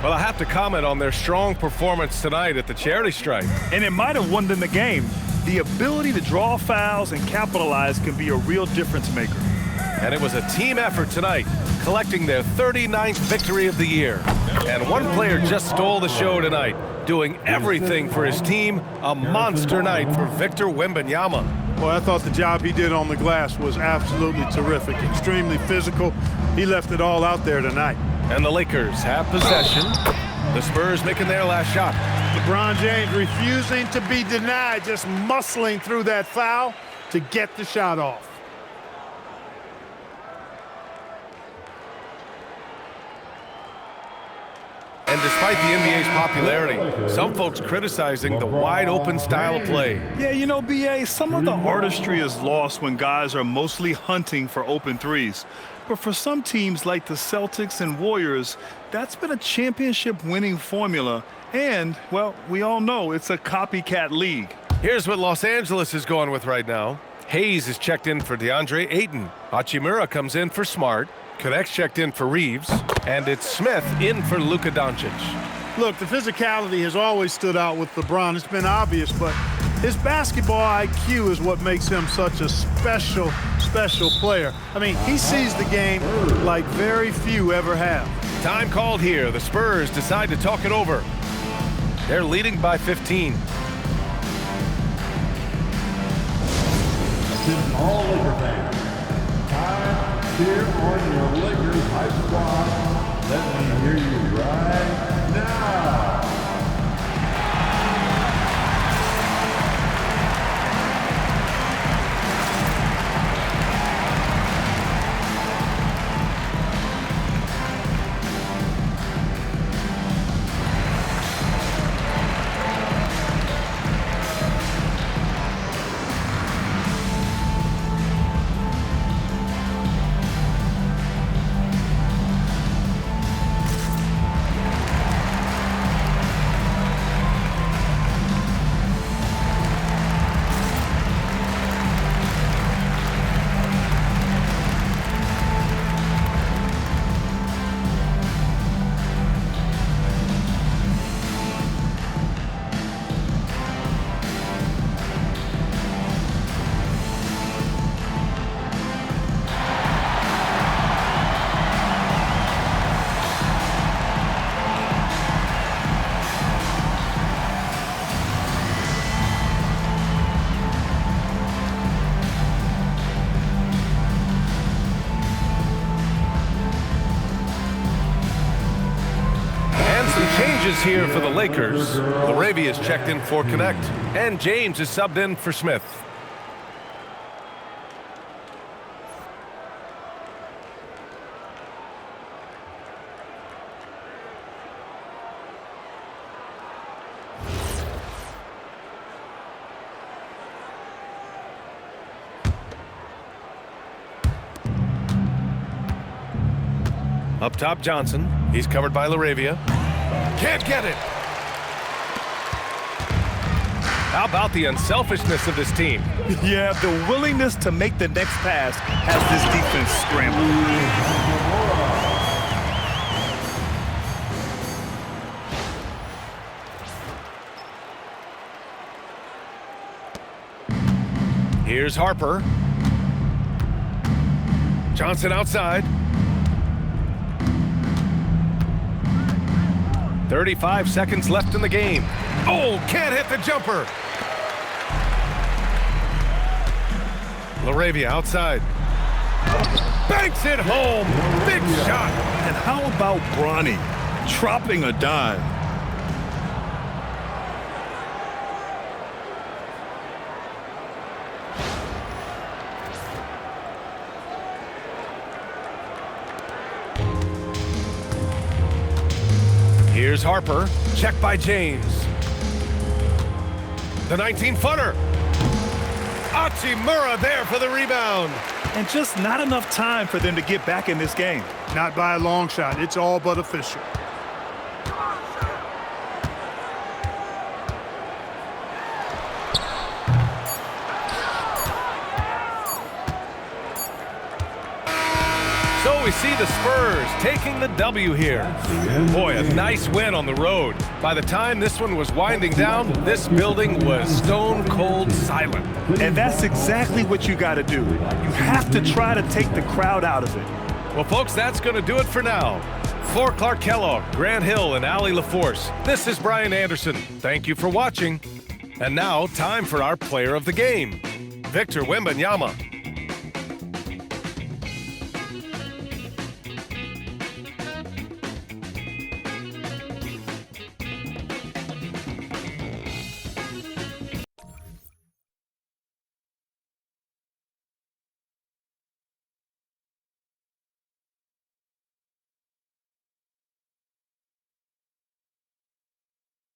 Well, I have to comment on their strong performance tonight at the charity stripe. And it might have won them the game. The ability to draw fouls and capitalize can be a real difference maker. And it was a team effort tonight, collecting their 39th victory of the year. And one player just stole the show tonight, doing everything for his team. A monster night for Victor Wembanyama. Well, I thought the job he did on the glass was absolutely terrific, extremely physical. He left it all out there tonight. And the Lakers have possession. The Spurs making their last shot. LeBron James refusing to be denied, just muscling through that foul to get the shot off. And despite the NBA's popularity, some folks criticizing the wide-open style of play. Yeah, you know, B.A., some of the artistry is lost when guys are mostly hunting for open threes. But for some teams like the Celtics and Warriors, that's been a championship-winning formula. And, well, we all know it's a copycat league. Here's what Los Angeles is going with right now. Hayes is checked in for DeAndre Ayton. Hachimura comes in for Smart. Connect's checked in for Reeves. And it's Smith in for Luka Doncic. Look, the physicality has always stood out with LeBron. It's been obvious, but his basketball IQ is what makes him such a special player. I mean, he sees the game like very few ever have. Time called here. The Spurs decide to talk it over. They're leading by 15. Attention all Laker fans. Time here on your Lakers Hype Squad. Let me hear you right now. Changes here for the Lakers. Laravia is checked in for Connect. And James is subbed in for Smith. Up top, Johnson. He's covered by Laravia. Can't get it. How about the unselfishness of this team? Yeah, the willingness to make the next pass has this defense scrambling. Here's Harper. Johnson outside. 35 seconds left in the game. Oh, can't hit the jumper. Laravia outside. Banks it home. Big shot. And how about Bronny dropping a dime? Here's Harper, checked by James. The 19-footer. Hachimura there for the rebound. And just not enough time for them to get back in this game. Not by a long shot. It's all but official. So we see the Spurs taking the W here. Boy, a nice win on the road. By the time this one was winding down, this building was stone cold silent. And that's exactly what you got to do. You have to try to take the crowd out of it. Well, folks, that's going to do it for now. For Clark Kellogg, Grant Hill, and Allie LaForce, this is Brian Anderson. Thank you for watching. And now, time for our player of the game, Victor Wembanyama.